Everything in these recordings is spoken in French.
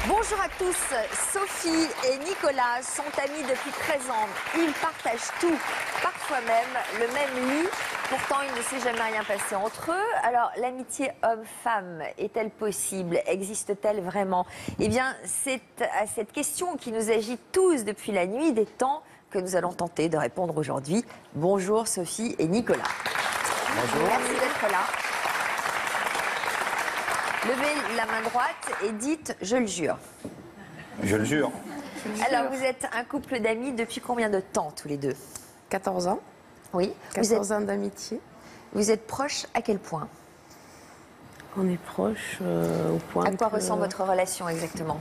Bonjour à tous, Sophie et Nicolas sont amis depuis 13 ans. Ils partagent tout, parfois même le même lit. Pourtant, il ne s'est jamais rien passé entre eux. Alors, l'amitié homme-femme est-elle possible? Existe-t-elle vraiment? Eh bien, c'est à cette question qui nous agite tous depuis la nuit des temps que nous allons tenter de répondre aujourd'hui. Bonjour Sophie et Nicolas. Bonjour. Merci d'être là. Levez la main droite et dites « je le jure ». Je le jure. Alors, vous êtes un couple d'amis depuis combien de temps, tous les deux? 14 ans. Oui. 14 ans d'amitié. Vous êtes proches à quel point? On est proches au point À quoi que- ressemble votre relation exactement?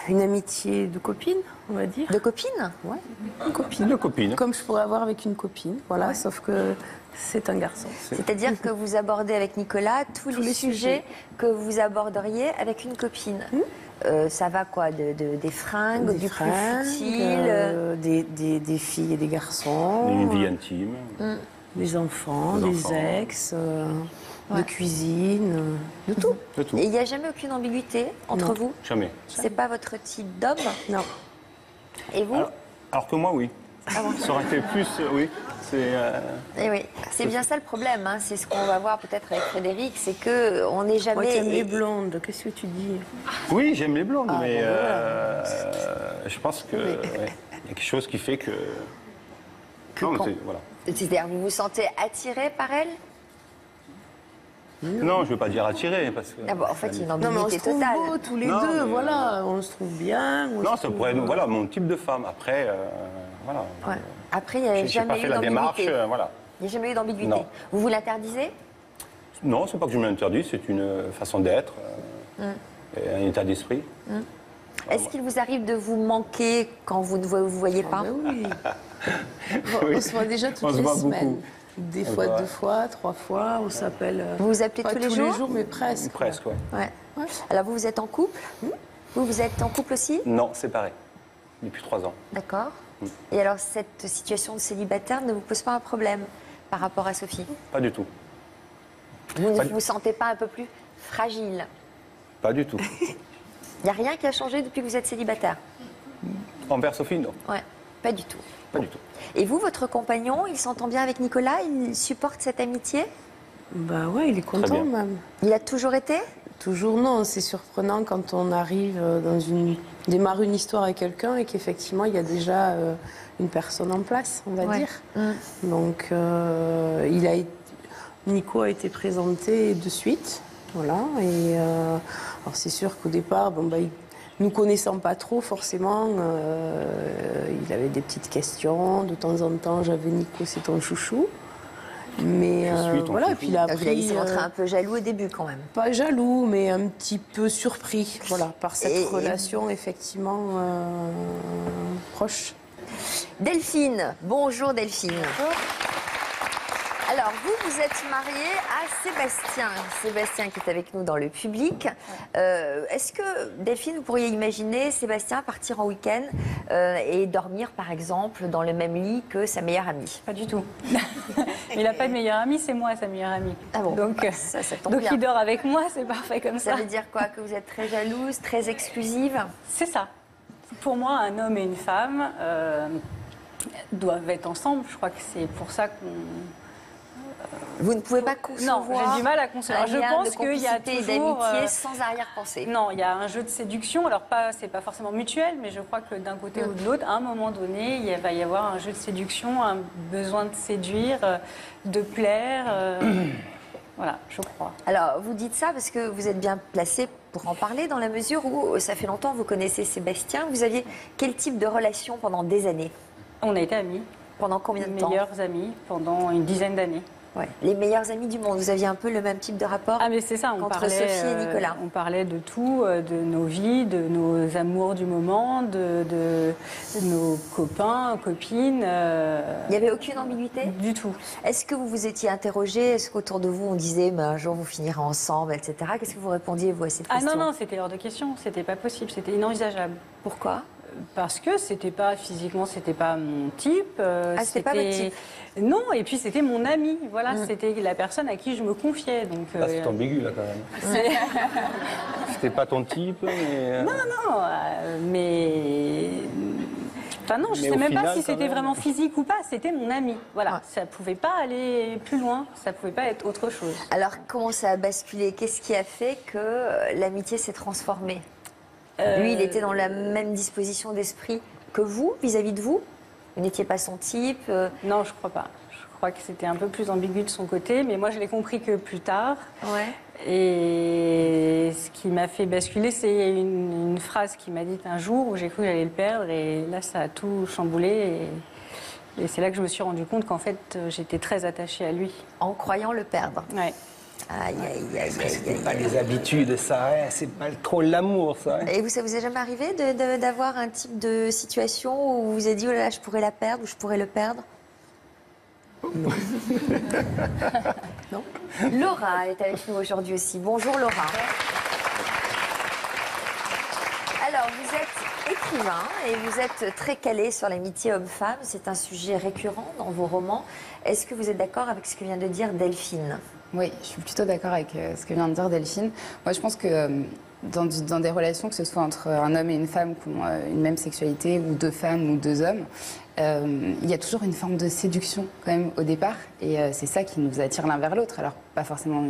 Une amitié de copine, on va dire. De copine? Ouais, une copine. De copine. Comme je pourrais avoir avec une copine, voilà, sauf que c'est un garçon. C'est-à-dire que vous abordez avec Nicolas tous les sujets que vous aborderiez avec une copine. Ça va quoi des fringues, Des du fringues, plus futile des filles et des garçons, Une vie intime. des enfants, Des des enfants. ex, de cuisine, de tout. De tout. Et il n'y a jamais aucune ambiguïté entre Non. vous? Jamais. C'est pas votre type d'homme? Non. Et vous? Alors que moi, oui. Ça aurait été plus, oui. C'est. Eh oui, c'est bien ça le problème. Hein. C'est ce qu'on va voir peut-être avec Frédéric, c'est que on n'est Moi, jamais. t'aimes les blondes, qu'est-ce que tu dis? Oui, j'aime les blondes, mais bon, voilà. je pense que ouais, il y a quelque chose qui fait que. Non, mais quand- voilà. C'est-à-dire, vous vous sentez attiré par elle? Non, je veux pas dire attirer parce que. Ah bon, en fait, il y a une Non, mais on se ambiguïté trouve totale. beaux tous les Non, deux, mais- voilà, on se trouve bien. on Non, se ça trouve- pourrait être voilà mon type de femme. Après, voilà. Ouais. Après, il n'y a J'ai pas jamais fait eu la démarche, d'ambiguïté. voilà. Il n'y a jamais eu d'ambiguïté. Non. Vous vous l'interdisez? Non, c'est pas que je me l'interdis, c'est une façon d'être, et un état d'esprit. Est-ce qu'il vous arrive de vous manquer quand vous ne vous voyez pas? Ah oui. Oui. On se voit déjà toutes On se les voit semaines. beaucoup. Des On fois, se voit. 2 fois, 3 fois, on s'appelle. Vous vous appelez pas tous les jours? mais presque. Presque, ouais. Ouais. Alors, vous êtes en couple? Vous êtes en couple aussi? Non, séparé. Depuis 3 ans. D'accord. Et alors, cette situation de célibataire ne vous pose pas un problème par rapport à Sophie? Pas du tout. Vous ne Pas- vous sentez pas un peu plus fragile? Pas du tout. Il n'y a rien qui a changé depuis que vous êtes célibataire? Envers Sophie, non. Ouais, pas du tout. Pas du tout. Et vous, votre compagnon, il s'entend bien avec Nicolas? Il supporte cette amitié? Bah ouais, il est Très content bien. même. Il a toujours été? Toujours non, c'est surprenant quand on arrive démarre une histoire avec quelqu'un et qu'effectivement il y a déjà une personne en place, on va Ouais. dire. Donc Nico a été présenté de suite, voilà. Et alors c'est sûr qu'au départ, nous connaissant pas trop forcément, il avait des petites questions. De temps en temps, j'avais Nico, c'est ton chouchou. Mais Je suis ton voilà, chouchou. et puis il a Donc, il appris. s'est montré un peu jaloux au début quand même. Pas jaloux, mais un petit peu surpris, voilà, par cette Et- relation effectivement proche. Delphine, bonjour Delphine. Alors, vous êtes mariée à Sébastien. Sébastien qui est avec nous dans le public. Est-ce que, Delphine, vous pourriez imaginer Sébastien partir en week-end et dormir, par exemple, dans le même lit que sa meilleure amie? Pas du tout. Il n'a pas de meilleur ami, c'est moi sa meilleure amie. Ah bon, Donc, ça tombe donc bien. il dort avec moi, c'est parfait comme Ça ça. veut dire quoi? Que vous êtes très jalouse, très exclusive? C'est ça. Pour moi, un homme et une femme doivent être ensemble. Je crois que c'est pour ça qu'on... Vous ne pouvez pas Non, concevoir j'ai du mal à un concevoir. Je lien pense de qu'il y a complicité et toujours... d'amitié sans arrière-pensée. Non, il y a un jeu de séduction. Alors, c'est pas forcément mutuel, mais je crois que d'un côté ou de l'autre, à un moment donné, il va y avoir un jeu de séduction, un besoin de séduire, de plaire. Voilà, je crois. Alors, vous dites ça parce que vous êtes bien placé pour en parler dans la mesure où ça fait longtemps que vous connaissez Sébastien. Vous aviez quel type de relation pendant des années? On a été amis, Pendant combien de temps? meilleurs amis, pendant une dizaine d'années. Ouais. Les meilleurs amis du monde. Vous aviez un peu le même type de rapport? Ah mais c'est ça, Entre Sophie et Nicolas. On parlait de tout, de nos vies, de nos amours du moment, de nos copains, copines. Il n'y avait aucune ambiguïté? Du tout. Est-ce que vous vous étiez interrogé? Est-ce qu'autour de vous on disait un jour vous finirez ensemble, etc. Qu'est-ce que vous répondiez vous à cette Ah question? non, non, c'était hors de question, c'était pas possible, c'était inenvisageable. Pourquoi? Parce que c'était pas physiquement, c'était pas mon type. C'était pas votre type. Non, et puis c'était mon ami. Voilà, c'était la personne à qui je me confiais. Donc, C'est ambigu, là, quand même. C'était pas ton type, mais... Non, mais... Enfin non, je Mais sais au même pas final, si quand c'était même. vraiment physique ou pas, c'était mon ami. Voilà, Ouais. ça pouvait pas aller plus loin, ça pouvait pas être autre chose. Alors, comment ça a basculé? Qu'est-ce qui a fait que l'amitié s'est transformée? Lui, il était dans la même disposition d'esprit que vous, vis-à-vis de vous? Vous n'étiez pas son type? Non, je crois pas. Je crois que c'était un peu plus ambigu de son côté, mais moi je l'ai compris que plus tard. Ouais. Et ce qui m'a fait basculer, c'est une phrase qu'il m'a dite un jour où j'ai cru que j'allais le perdre, et là ça a tout chamboulé. Et c'est là que je me suis rendu compte qu'en fait j'étais très attachée à lui. En croyant le perdre. Ouais. Aïe, aïe, aïe, aïe, C'est aïe, pas aïe. les habitudes, ça, hein, c'est pas trop l'amour, ça. Hein. Et vous, ça vous est jamais arrivé d'avoir un type de situation où vous vous êtes dit, oh là là, je pourrais la perdre ou je pourrais le perdre? Non. Laura est avec nous aujourd'hui aussi. Bonjour Laura. Alors, vous êtes écrivain et vous êtes très calé sur l'amitié homme-femme. C'est un sujet récurrent dans vos romans. Est-ce que vous êtes d'accord avec ce que vient de dire Delphine? Oui, je suis plutôt d'accord avec ce que vient de dire Delphine. Moi, je pense que dans des relations, que ce soit entre un homme et une femme qui ont une même sexualité, ou deux femmes ou deux hommes, il y a toujours une forme de séduction quand même au départ. Et c'est ça qui nous attire l'un vers l'autre. Alors, pas forcément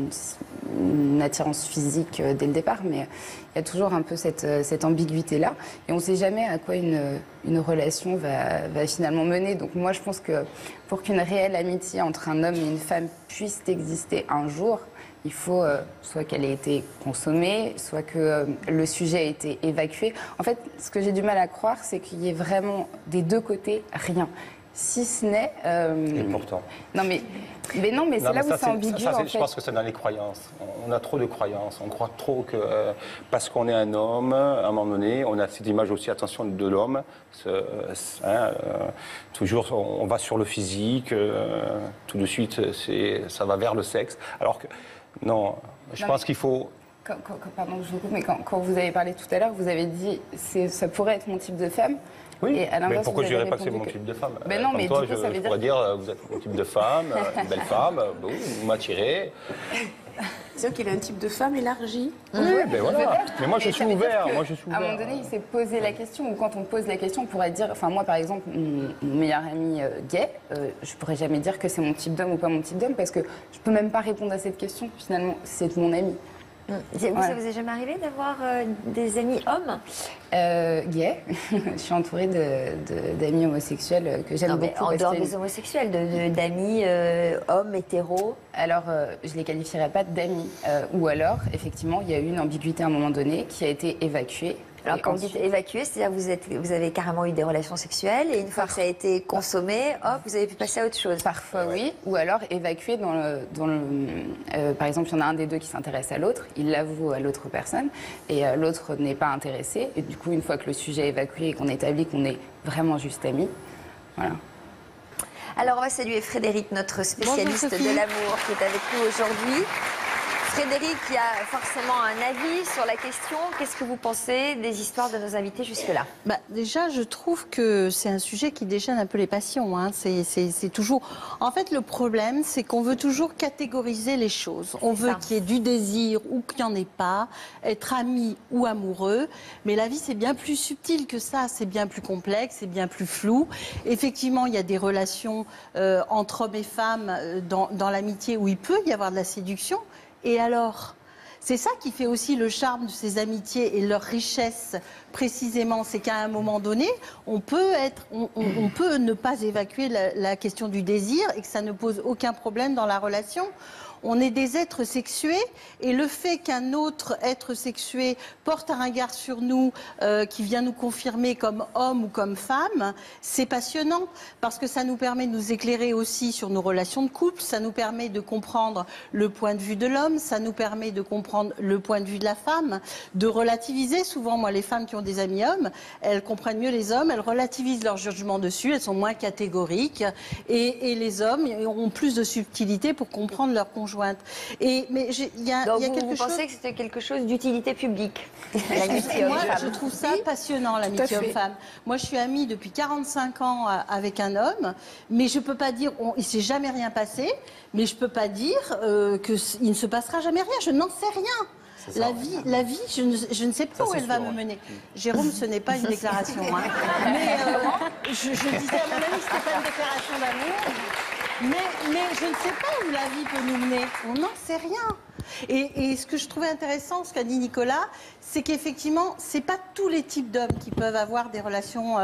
une attirance physique dès le départ, mais il y a toujours un peu cette ambiguïté-là. Et on ne sait jamais à quoi une relation va finalement mener. Donc moi, je pense que pour qu'une réelle amitié entre un homme et une femme puisse exister un jour, il faut soit qu'elle ait été consommée, soit que le sujet ait été évacué. En fait, ce que j'ai du mal à croire, c'est qu'il y ait vraiment des deux côtés rien. Si ce n'est... Et pourtant. Non, mais c'est Non, mais là où ça, c'est ambigu, en je fait. pense que c'est dans les croyances. On a trop de croyances. On croit trop que parce qu'on est un homme, à un moment donné, on a cette image aussi, attention, de l'homme. Toujours, on va sur le physique. Tout de suite, ça va vers le sexe. Alors que, non, je pense qu'il faut... Pardon, je vous coupe, mais quand vous avez parlé tout à l'heure, vous avez dit ça pourrait être mon type de femme. Oui, Et à mais l'inverse, pourquoi vous je avez dirais pas que c'est répondu mon que- type de femme? Ben non, Comme mais toi, du coup, ça veut je dire- pourrais dire, vous êtes mon type de femme, une belle femme, vous m'attirez. C'est vrai qu'il a un type de femme élargi. Oui, ben voilà. Mais moi, je Et suis ça veut dire ouvert. que, Moi, je suis À un moment ouvert. donné, il s'est posé la question, ou quand on pose la question, on pourrait dire, enfin moi par exemple, mon meilleur ami gay, je pourrais jamais dire que c'est mon type d'homme ou pas mon type d'homme, parce que je peux même pas répondre à cette question, finalement, c'est mon ami. Vous, ça vous est jamais arrivé d'avoir des amis hommes? Gay, je suis entourée d'amis homosexuels que j'aime Non, mais beaucoup. en parce dehors que- des homosexuels, d'amis hommes, hétéros. Alors, je ne les qualifierais pas d'amis. Ou alors, effectivement, il y a eu une ambiguïté à un moment donné qui a été évacuée. Alors, Et quand vous ensuite- dites évacuer, c'est-à-dire que vous avez carrément eu des relations sexuelles et une fois que ça a été consommé, hop, vous avez pu passer à autre chose. Parfois oui, ou alors évacué par exemple, il y en a un des deux qui s'intéresse à l'autre, il l'avoue à l'autre personne, et l'autre n'est pas intéressé. Et du coup, une fois que le sujet est évacué et qu'on établit qu'on est vraiment juste amis, voilà. Alors, on va saluer Frédéric, notre spécialiste Bonjour, de Sophie. l'amour, qui est avec nous aujourd'hui. Frédéric, il y a forcément un avis sur la question. Qu'est-ce que vous pensez des histoires de nos invités jusque-là? Déjà, je trouve que c'est un sujet qui déchaîne un peu les passions. Hein. C'est toujours. En fait, le problème, c'est qu'on veut toujours catégoriser les choses. On veut ça. qu'il y ait du désir ou qu'il n'y en ait pas, être ami ou amoureux. Mais la vie, c'est bien plus subtil que ça. C'est bien plus complexe, c'est bien plus flou. Effectivement, il y a des relations entre hommes et femmes dans l'amitié où il peut y avoir de la séduction. Et alors, c'est ça qui fait aussi le charme de ces amitiés et leur richesse précisément, c'est qu'à un moment donné, on peut ne pas évacuer la question du désir et que ça ne pose aucun problème dans la relation. On est des êtres sexués et le fait qu'un autre être sexué porte un regard sur nous qui vient nous confirmer comme homme ou comme femme, c'est passionnant parce que ça nous permet de nous éclairer aussi sur nos relations de couple, ça nous permet de comprendre le point de vue de l'homme, ça nous permet de comprendre le point de vue de la femme, de relativiser. Souvent, moi, les femmes qui ont des amis hommes, elles comprennent mieux les hommes, elles relativisent leur jugement dessus, elles sont moins catégoriques et les hommes ont plus de subtilité pour comprendre leur conjoint. conjointe. Mais il y a Donc quelque vous chose... pensez que c'était quelque chose d'utilité publique, l'amitié Moi, homme-femme? je trouve ça passionnant, l'amitié homme-femme. Moi, je suis amie depuis 45 ans avec un homme, mais je peux pas dire, il s'est jamais rien passé, mais je peux pas dire qu'il ne se passera jamais rien. Je n'en sais rien. La vie, je ne sais pas où elle va me mener. Jérôme, ce n'est pas une déclaration. Hein. Mais je disais à mon ami, ce n'était pas une déclaration d'amour. Mais je ne sais pas où la vie peut nous mener. On n'en sait rien. Et ce que je trouvais intéressant, ce qu'a dit Nicolas, c'est qu'effectivement, ce n'est pas tous les types d'hommes qui peuvent avoir des relations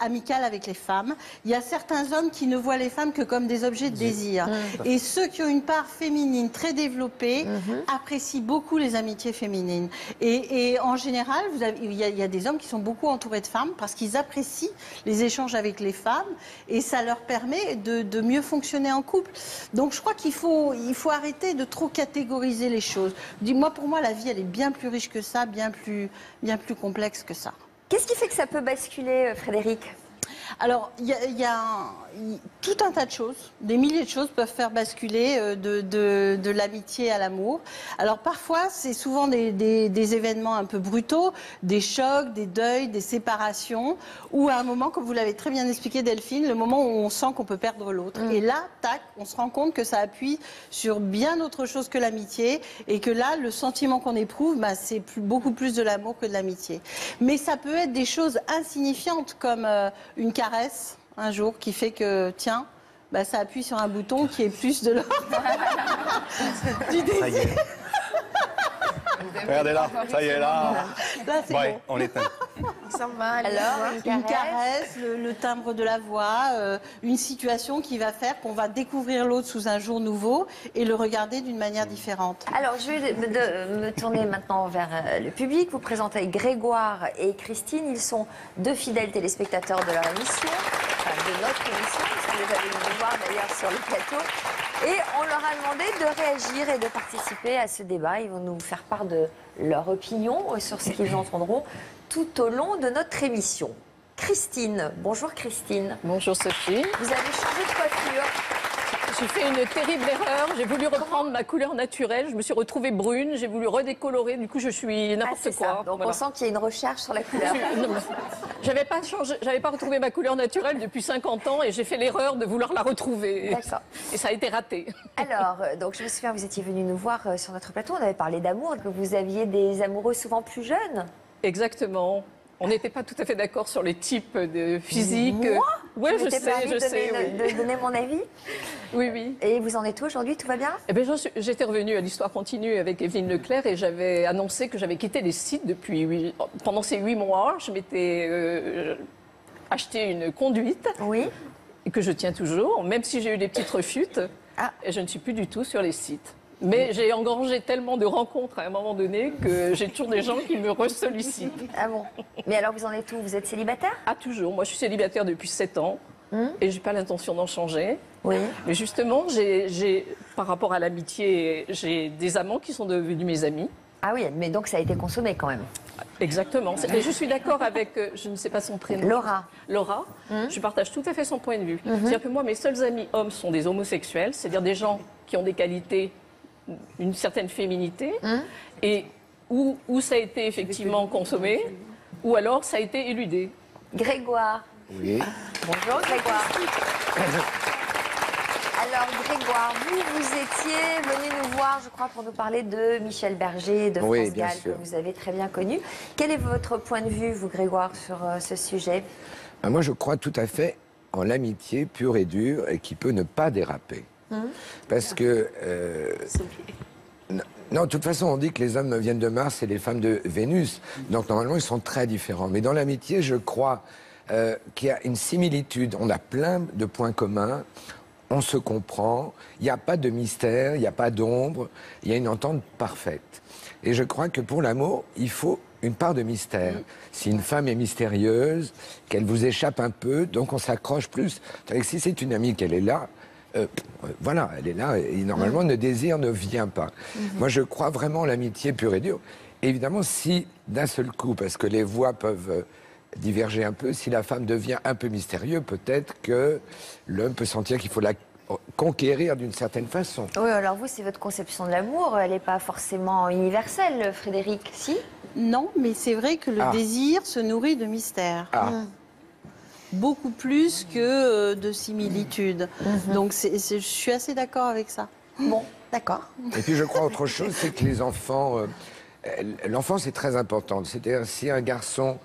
amicales avec les femmes. Il y a certains hommes qui ne voient les femmes que comme des objets de désir. Et ceux qui ont une part féminine très développée apprécient beaucoup les amitiés féminines. Et en général, il y a des hommes qui sont beaucoup entourés de femmes parce qu'ils apprécient les échanges avec les femmes et ça leur permet de mieux fonctionner en couple. Donc je crois qu'il faut arrêter de trop catégoriser les choses. Pour moi, la vie, elle est bien plus riche que ça, bien plus complexe que ça. Qu'est-ce qui fait que ça peut basculer, Frédéric? Alors, il y a tout un tas de choses, des milliers de choses peuvent faire basculer de l'amitié à l'amour. Alors parfois, c'est souvent des événements un peu brutaux, des chocs, des deuils, des séparations, ou à un moment, comme vous l'avez très bien expliqué Delphine, le moment où on sent qu'on peut perdre l'autre. Et là, tac, on se rend compte que ça appuie sur bien autre chose que l'amitié, et que là, le sentiment qu'on éprouve, c'est beaucoup plus de l'amour que de l'amitié. Mais ça peut être des choses insignifiantes, comme une caresse, un jour, qui fait que, tiens, ça appuie sur un bouton qui est plus de l'ordre du désir. Ça y est. Regardez là, ça y est là. Là, c'est Ouais, bon. on l'éteint. Alors, Une caresse, le timbre de la voix, une situation qui va faire qu'on va découvrir l'autre sous un jour nouveau et le regarder d'une manière différente. Alors, je vais me tourner maintenant vers le public. Vous présentez Grégoire et Christine. Ils sont deux fidèles téléspectateurs de leur émission, enfin de notre émission, parce que vous allez nous voir d'ailleurs sur le plateau. Et on leur a demandé de réagir et de participer à ce débat. Ils vont nous faire part de leur opinion sur ce qu'ils entendront tout au long de notre émission. Christine, bonjour Christine. Bonjour Sophie. Vous avez changé de coiffure. J'ai fait une terrible erreur. J'ai voulu reprendre ma couleur naturelle. Je me suis retrouvée brune. J'ai voulu redécolorer. Du coup, je suis n'importe c'est quoi. ça. Donc Voilà. on sent qu'il y a une recherche sur la couleur. J'avais pas changé, j'avais pas retrouvé ma couleur naturelle depuis 50 ans et j'ai fait l'erreur de vouloir la retrouver. D'accord. Et ça a été raté. Alors, donc je me souviens, vous étiez venu nous voir sur notre plateau. On avait parlé d'amour, que vous aviez des amoureux souvent plus jeunes. Exactement. On n'était pas tout à fait d'accord sur les types de physique. Moi Oui, je m'étais permis sais. Oui. de donner mon avis. Oui, oui. Et vous en êtes où aujourd'hui? Tout va bien? Eh bien, j'étais revenue à l'Histoire continue avec Evelyne Leclerc et j'avais annoncé que j'avais quitté les sites pendant ces 8 mois. Je m'étais acheté une conduite Oui. et que je tiens toujours, même si j'ai eu des petites refutes. Ah. Et je ne suis plus du tout sur les sites. Mais j'ai engorgé tellement de rencontres à un moment donné que j'ai toujours des gens qui me ressollicitent. Ah bon? Mais alors vous en êtes où? Vous êtes célibataire? Ah, toujours. Moi, je suis célibataire depuis 7 ans et je n'ai pas l'intention d'en changer. Oui. Mais justement, par rapport à l'amitié, j'ai des amants qui sont devenus mes amis. Ah oui, mais donc ça a été consommé quand même. Exactement. Et je suis d'accord avec, je ne sais pas son prénom. Laura. Laura, je partage tout à fait son point de vue. C'est-à-dire que moi, mes seuls amis hommes sont des homosexuels, c'est-à-dire des gens qui ont des qualités, une certaine féminité, et où ça a été effectivement consommé, ou alors ça a été éludé. Grégoire. Oui. Bonjour Grégoire. Alors Grégoire, vous étiez venu nous voir, je crois, pour nous parler de Michel Berger, de Oui, France bien Gall, sûr. que vous avez très bien connu. Quel est votre point de vue, vous Grégoire, sur ce sujet? Moi, je crois tout à fait en l'amitié pure et dure et qui peut ne pas déraper. Parce que... non, de toute façon, on dit que les hommes viennent de Mars et les femmes de Vénus. Donc, normalement, ils sont très différents. Mais dans l'amitié, je crois qu'il y a une similitude. On a plein de points communs. On se comprend. Il n'y a pas de mystère, il n'y a pas d'ombre. Il y a une entente parfaite. Et je crois que pour l'amour, il faut une part de mystère. Si une femme est mystérieuse, qu'elle vous échappe un peu, donc on s'accroche plus. C'est-à-dire que si c'est une amie qu'elle est là, voilà, elle est là et normalement le désir ne vient pas. Moi, je crois vraiment en l'amitié pure et dure. Évidemment, si d'un seul coup, parce que les voix peuvent diverger un peu, si la femme devient un peu mystérieuse, peut-être que l'homme peut sentir qu'il faut la conquérir d'une certaine façon. Oui, alors vous, c'est votre conception de l'amour. Elle n'est pas forcément universelle, Frédéric, si? Non, mais c'est vrai que le désir se nourrit de mystère. Beaucoup plus que de similitude. Donc je suis assez d'accord avec ça. Bon, d'accord. Et puis je crois autre chose, c'est que les enfants, l'enfance est très importante. C'est-à-dire si un garçon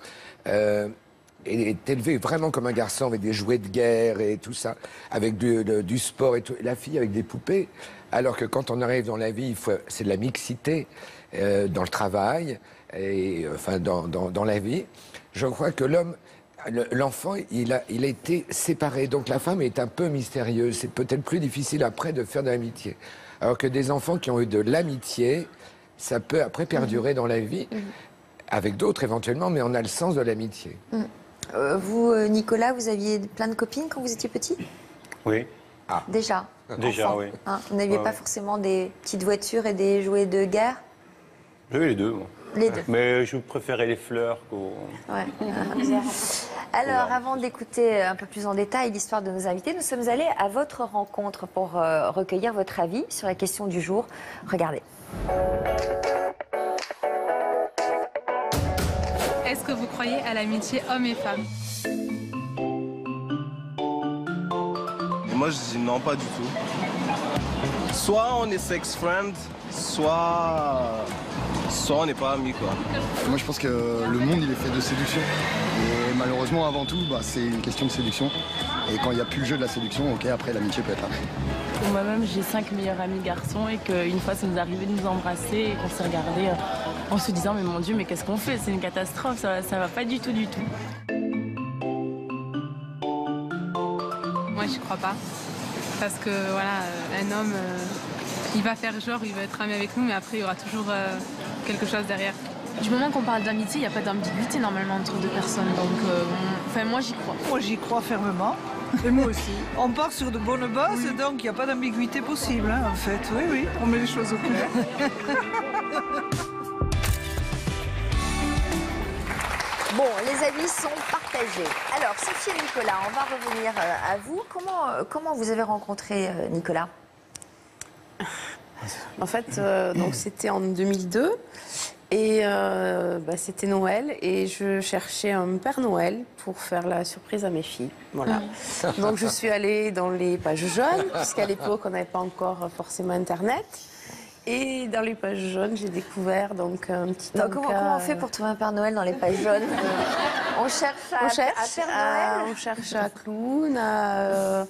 est élevé vraiment comme un garçon avec des jouets de guerre et tout ça, avec du sport et tout, la fille avec des poupées, alors que quand on arrive dans la vie, c'est de la mixité dans le travail et enfin dans la vie. Je crois que l'enfant, il a été séparé, donc la femme est un peu mystérieuse. C'est peut-être plus difficile après de faire de l'amitié. Alors que des enfants qui ont eu de l'amitié, ça peut après perdurer dans la vie, avec d'autres éventuellement, mais on a le sens de l'amitié. Vous, Nicolas, vous aviez plein de copines quand vous étiez petit? Oui. Déjà? Déjà, enfant, oui. Hein, vous n'aviez pas forcément des petites voitures et des jouets de guerre? J'avais les deux, moi. Les deux. Mais je préférais les fleurs qu'aux... Ouais. Alors, avant d'écouter un peu plus en détail l'histoire de nos invités, nous sommes allés à votre rencontre pour recueillir votre avis sur la question du jour. Regardez. Est-ce que vous croyez à l'amitié homme et femme? Moi, je dis non, pas du tout. Soit on est sex friend, soit on n'est pas amis, quoi. Moi, je pense que le monde, il est fait de séduction. Et malheureusement, avant tout, c'est une question de séduction. Et quand il n'y a plus le jeu de la séduction, ok, après, l'amitié peut être là. Pour moi-même, j'ai 5 meilleurs amis garçons et qu'une fois, ça nous arrivait de nous embrasser et qu'on s'est regardés en se disant, mais mon Dieu, mais qu'est-ce qu'on fait? C'est une catastrophe, ça va pas du tout, du tout. Moi, je crois pas. Parce que, voilà, un homme, il va faire genre, il va être ami avec nous, mais après, il y aura toujours quelque chose derrière. Du moment qu'on parle d'amitié, il n'y a pas d'ambiguïté normalement entre deux personnes. Donc, moi, j'y crois. Moi, j'y crois fermement. Et moi aussi. On part sur de bonnes bases, donc il n'y a pas d'ambiguïté possible, hein, en fait. Oui, oui, on met les choses au clair. Bon, les avis sont partagés. Alors, Sophie et Nicolas, on va revenir à vous. Comment vous avez rencontré Nicolas? En fait, donc c'était en 2002 et c'était Noël et je cherchais un Père Noël pour faire la surprise à mes filles. Voilà. Donc je suis allée dans les pages jaunes, puisqu'à l'époque on n'avait pas encore forcément Internet. Et dans les pages jaunes, j'ai découvert donc un petit encas. Comment on fait pour trouver un Père Noël dans les pages jaunes? On cherche à Père Noël? On cherche à clown, à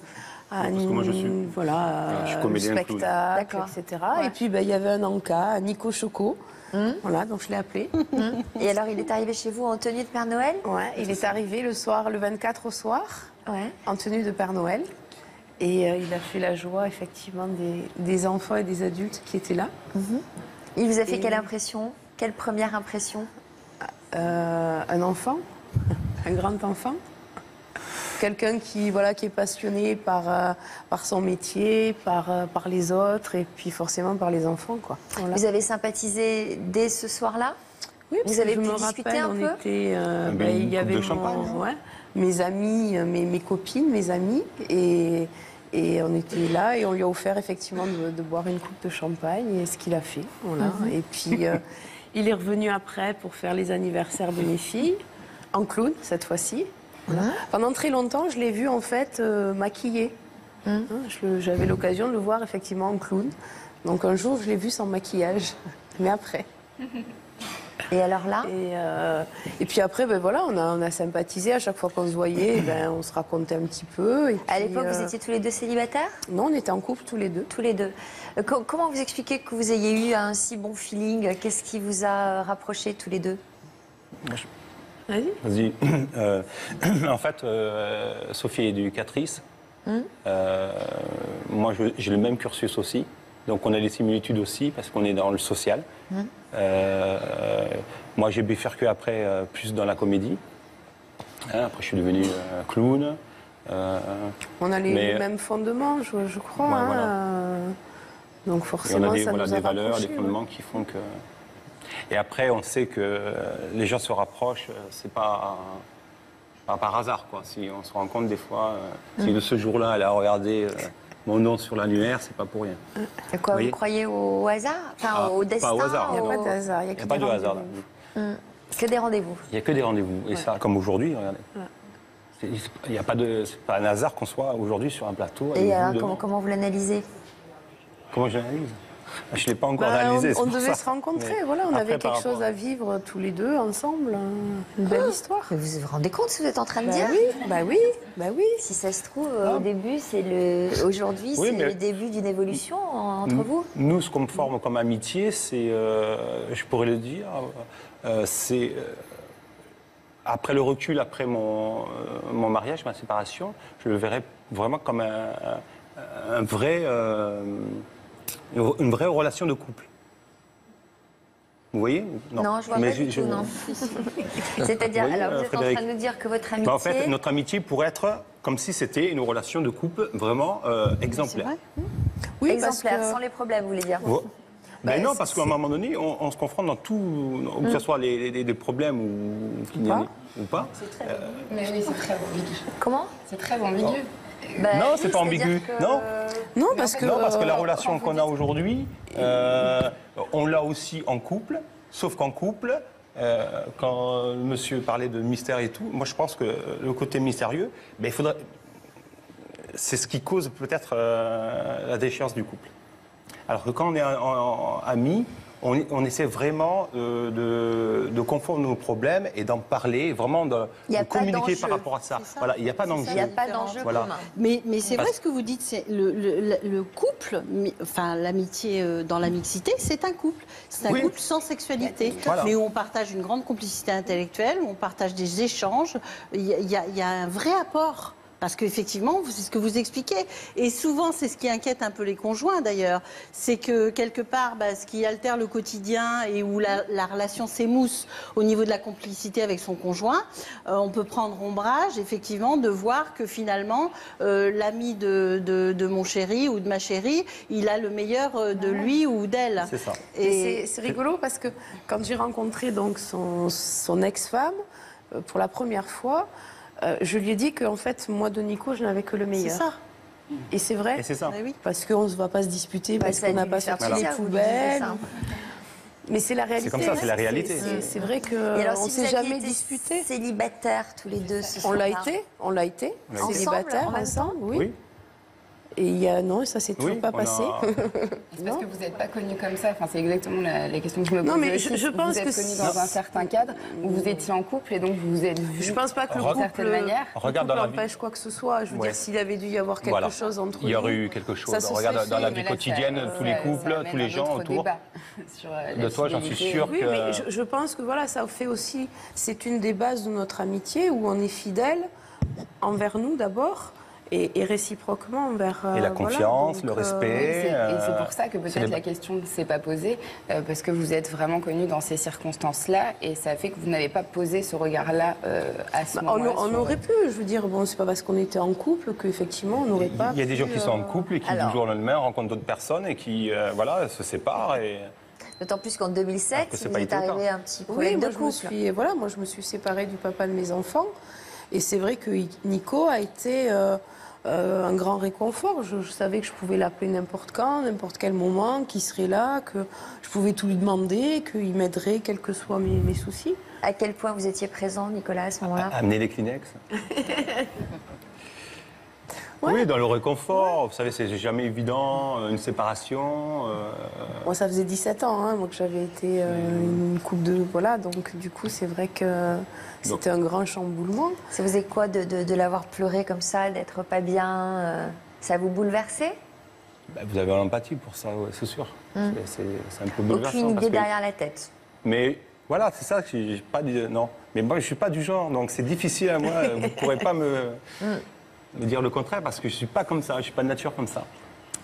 Parce que moi, je suis comédien spectacle, etc. Ouais. Et puis, il y avait un encas, Nico Choco. Voilà, donc je l'ai appelé. Et alors, il est arrivé chez vous en tenue de Père Noël? Ouais, il est arrivé le 24 au soir, en tenue de Père Noël. Et il a fait la joie, effectivement, des enfants et des adultes qui étaient là. Il vous a fait quelle impression? Quelle première impression? Un enfant, un grand enfant. Quelqu'un qui est passionné par son métier, par les autres et puis forcément par les enfants, quoi. Voilà. Vous avez sympathisé dès ce soir-là? Oui, vous avez pu me discuter un peu? Il y avait mes amis, mes copines, mes amis et on était là et on lui a offert effectivement de boire une coupe de champagne et ce qu'il a fait. Voilà. Et puis il est revenu après pour faire les anniversaires de mes filles, en clown cette fois-ci. Voilà. Pendant très longtemps, je l'ai vu en fait maquillé. J'avais l'occasion de le voir effectivement en clown. Donc un jour, je l'ai vu sans maquillage, mais après. Et alors là? Et puis après, on a sympathisé. À chaque fois qu'on se voyait, on se racontait un petit peu. Et à l'époque, vous étiez tous les deux célibataires? Non, on était en couple tous les deux. Tous les deux. Comment vous expliquez que vous ayez eu un si bon feeling? Qu'est-ce qui vous a rapprochés tous les deux? Vas-y. En fait, Sophie est éducatrice. Moi, j'ai le même cursus aussi. Donc, on a des similitudes aussi parce qu'on est dans le social. Moi, j'ai bifurqué après plus dans la comédie. Après, je suis devenu clown. On a les mêmes fondements, je crois. Ouais, voilà. Donc, forcément, on a ça nous a des valeurs, rapprochés, des fondements qui font que... Et après, on sait que les gens se rapprochent, c'est pas par hasard, quoi. Si on se rend compte des fois, si de ce jour-là, elle a regardé mon nom sur l'annuaire, c'est pas pour rien. Et quoi, vous voyez croyez au hasard? Enfin, au destin? Pas au hasard. Il n'y a pas de hasard. Il n'y a pas de hasard. Que des rendez-vous. Il n'y a que des rendez-vous. Et ça, comme aujourd'hui, regardez. Il n'y a pas de... C'est pas un hasard qu'on soit aujourd'hui sur un plateau. Et alors, comment vous l'analysez? Comment je l'analyse? Je ne l'ai pas encore analysé. On devait se rencontrer, voilà, on avait quelque chose à vivre tous les deux ensemble, une belle histoire. Mais vous vous rendez compte ce que vous êtes en train de dire? Bah oui. Si ça se trouve, au début, aujourd'hui, c'est le début d'une évolution entre vous. Nous, ce qu'on me forme comme amitié, c'est, je pourrais le dire, c'est après le recul, après mon mariage, ma séparation, je le verrais vraiment comme une vraie relation de couple. Vous voyez? Non, je vois pas du tout, non. C'est-à-dire, alors vous êtes en train de nous dire que votre amitié... En fait, notre amitié pourrait être comme si c'était une relation de couple vraiment exemplaire. Oui, exemplaire, sans les problèmes, vous voulez dire? Ben non, parce qu'à un moment donné, on se confronte dans tout, que ce soit des problèmes ou qu'il n'y en ait ou pas. Mais oui, c'est très ambigu. Comment? C'est très ambigu. Non, c'est pas ambigu. Non, parce que la relation qu'on a aujourd'hui, on l'a aussi en couple, sauf qu'en couple, quand monsieur parlait de mystère et tout, moi je pense que le côté mystérieux, il faudrait... c'est ce qui cause peut-être la déchéance du couple. Alors que quand on est amis, on essaie vraiment de confondre nos problèmes et d'en parler, vraiment de communiquer par rapport à ça. Voilà, il n'y a pas d'enjeu. Il n'y a pas d'enjeu commun. Mais c'est vrai ce que vous dites, c'est le couple, enfin l'amitié dans la mixité, c'est un couple. C'est un couple sans sexualité, mais où on partage une grande complicité intellectuelle, où on partage des échanges. Il y a un vrai apport. Parce qu'effectivement, c'est ce que vous expliquez. Et souvent, c'est ce qui inquiète un peu les conjoints, d'ailleurs. C'est que, quelque part, ce qui altère le quotidien et où la relation s'émousse au niveau de la complicité avec son conjoint, on peut prendre ombrage, effectivement, de voir que, finalement, l'ami de mon chéri ou de ma chérie, il a le meilleur de lui ou d'elle. C'est ça. Et c'est rigolo parce que quand j'ai rencontré donc, son ex-femme, pour la première fois, je lui ai dit qu'en fait, moi de Nico, je n'avais que le meilleur. C'est ça. Et c'est vrai. Et c'est ça. Parce qu'on ne va pas se disputer, parce qu'on n'a pas sorti les poubelles. Mais c'est la réalité. C'est comme ça, c'est la réalité. C'est vrai qu'on ne s'est jamais disputé. Célibataires tous les deux, on l'a été. Célibataires ensemble, oui. Et non, ça s'est toujours pas passé. C'est parce que vous n'êtes pas connus comme ça. Enfin, c'est exactement la question que je me pose. Non, mais je pense vous êtes connus dans un certain cadre où vous étiez en couple et donc vous vous êtes vus. Je pense pas que le couple empêche quoi que ce soit. Je veux dire, s'il avait dû y avoir quelque chose entre nous. Il y aurait eu quelque chose. Regarde dans la vie quotidienne, tous les couples, tous les gens autour. De toi, j'en suis sûr que. Oui, mais je pense que voilà, ça fait aussi. C'est une des bases de notre amitié où on est fidèle envers nous d'abord. Et réciproquement envers... et la confiance, le respect... Et c'est pour ça que peut-être la question ne s'est pas posée, parce que vous êtes vraiment connus dans ces circonstances-là, et ça fait que vous n'avez pas posé ce regard-là à ce moment-là. On aurait pu, je veux dire, bon, c'est pas parce qu'on était en couple qu'effectivement on n'aurait pas... Il y a des gens qui sont en couple et qui, du jour au lendemain, rencontrent d'autres personnes et qui, se séparent et... D'autant plus qu'en 2007, vous êtes arrivé un petit problème de couple. Moi, je me suis séparée du papa de mes enfants, et c'est vrai que Nico a été... un grand réconfort. Je savais que je pouvais l'appeler n'importe quand, n'importe quel moment, qu'il serait là, que je pouvais tout lui demander, qu'il m'aiderait, quels que soient mes soucis. À quel point vous étiez présent, Nicolas, à ce moment-là? Amener les Kleenex. Oui, dans le réconfort. Vous savez, c'est jamais évident, une séparation. Moi, ça faisait 17 ans moi, que j'avais été une couple de... Voilà, donc du coup, c'est vrai que c'était un grand chamboulement. Ça vous est quoi de l'avoir pleuré comme ça, d'être pas bien Ça vous bouleversé? Vous avez l'empathie pour ça, ouais, c'est sûr. C'est un peu bouleversant. Aucune idée derrière la tête. Mais voilà, c'est ça que j'ai pas dit. Non, mais moi, je suis pas du genre, donc c'est difficile à moi. Vous ne pourrez pas me dire le contraire parce que je suis pas comme ça. Je suis pas de nature comme ça.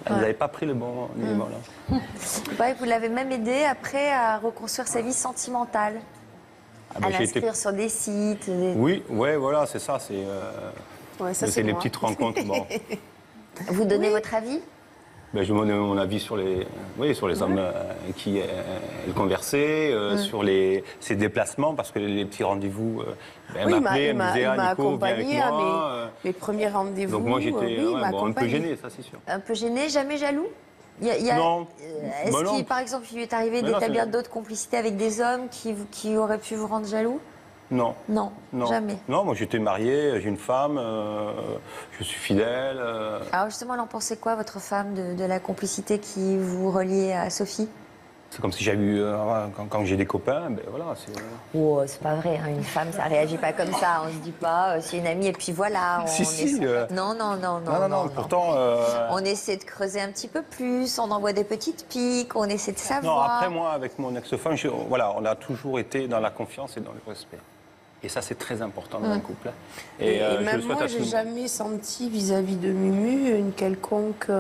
Vous n'avez pas pris le bon élément là. Ouais, vous l'avez même aidé après à reconstruire sa vie sentimentale. À l'inscrire sur des sites. Oui, ouais, voilà, c'est ça. C'est les petites rencontres. Bon. Vous donnez votre avis? Ben, je me donnais mon avis sur les hommes qui elle conversait, sur ses déplacements, parce que les petits rendez-vous, elle m'appelait, elle me disait « Ah, Nico, viens avec moi ». Mes premiers rendez-vous. Donc moi, j'étais un peu gêné, ça c'est sûr. Un peu gêné, jamais jaloux? Non. Est-ce qu'il, par exemple, il lui est arrivé d'établir d'autres complicités avec des hommes qui auraient pu vous rendre jaloux? Non. Non, jamais. Non, moi j'étais marié, j'ai une femme, je suis fidèle. Alors justement, elle en pensait quoi, votre femme, de la complicité qui vous reliait à Sophie? C'est comme si j'avais eu, quand j'ai des copains, ben voilà. Oh, c'est pas vrai, hein, une femme, ça réagit pas comme ça. On se dit pas, c'est une amie et puis voilà. Non. Pourtant. On essaie de creuser un petit peu plus, on envoie des petites piques, on essaie de savoir. Non, après moi, avec mon ex-femme, on a toujours été dans la confiance et dans le respect. Et ça, c'est très important dans un couple. Et même moi, j'ai jamais senti vis-à-vis de Mumu une quelconque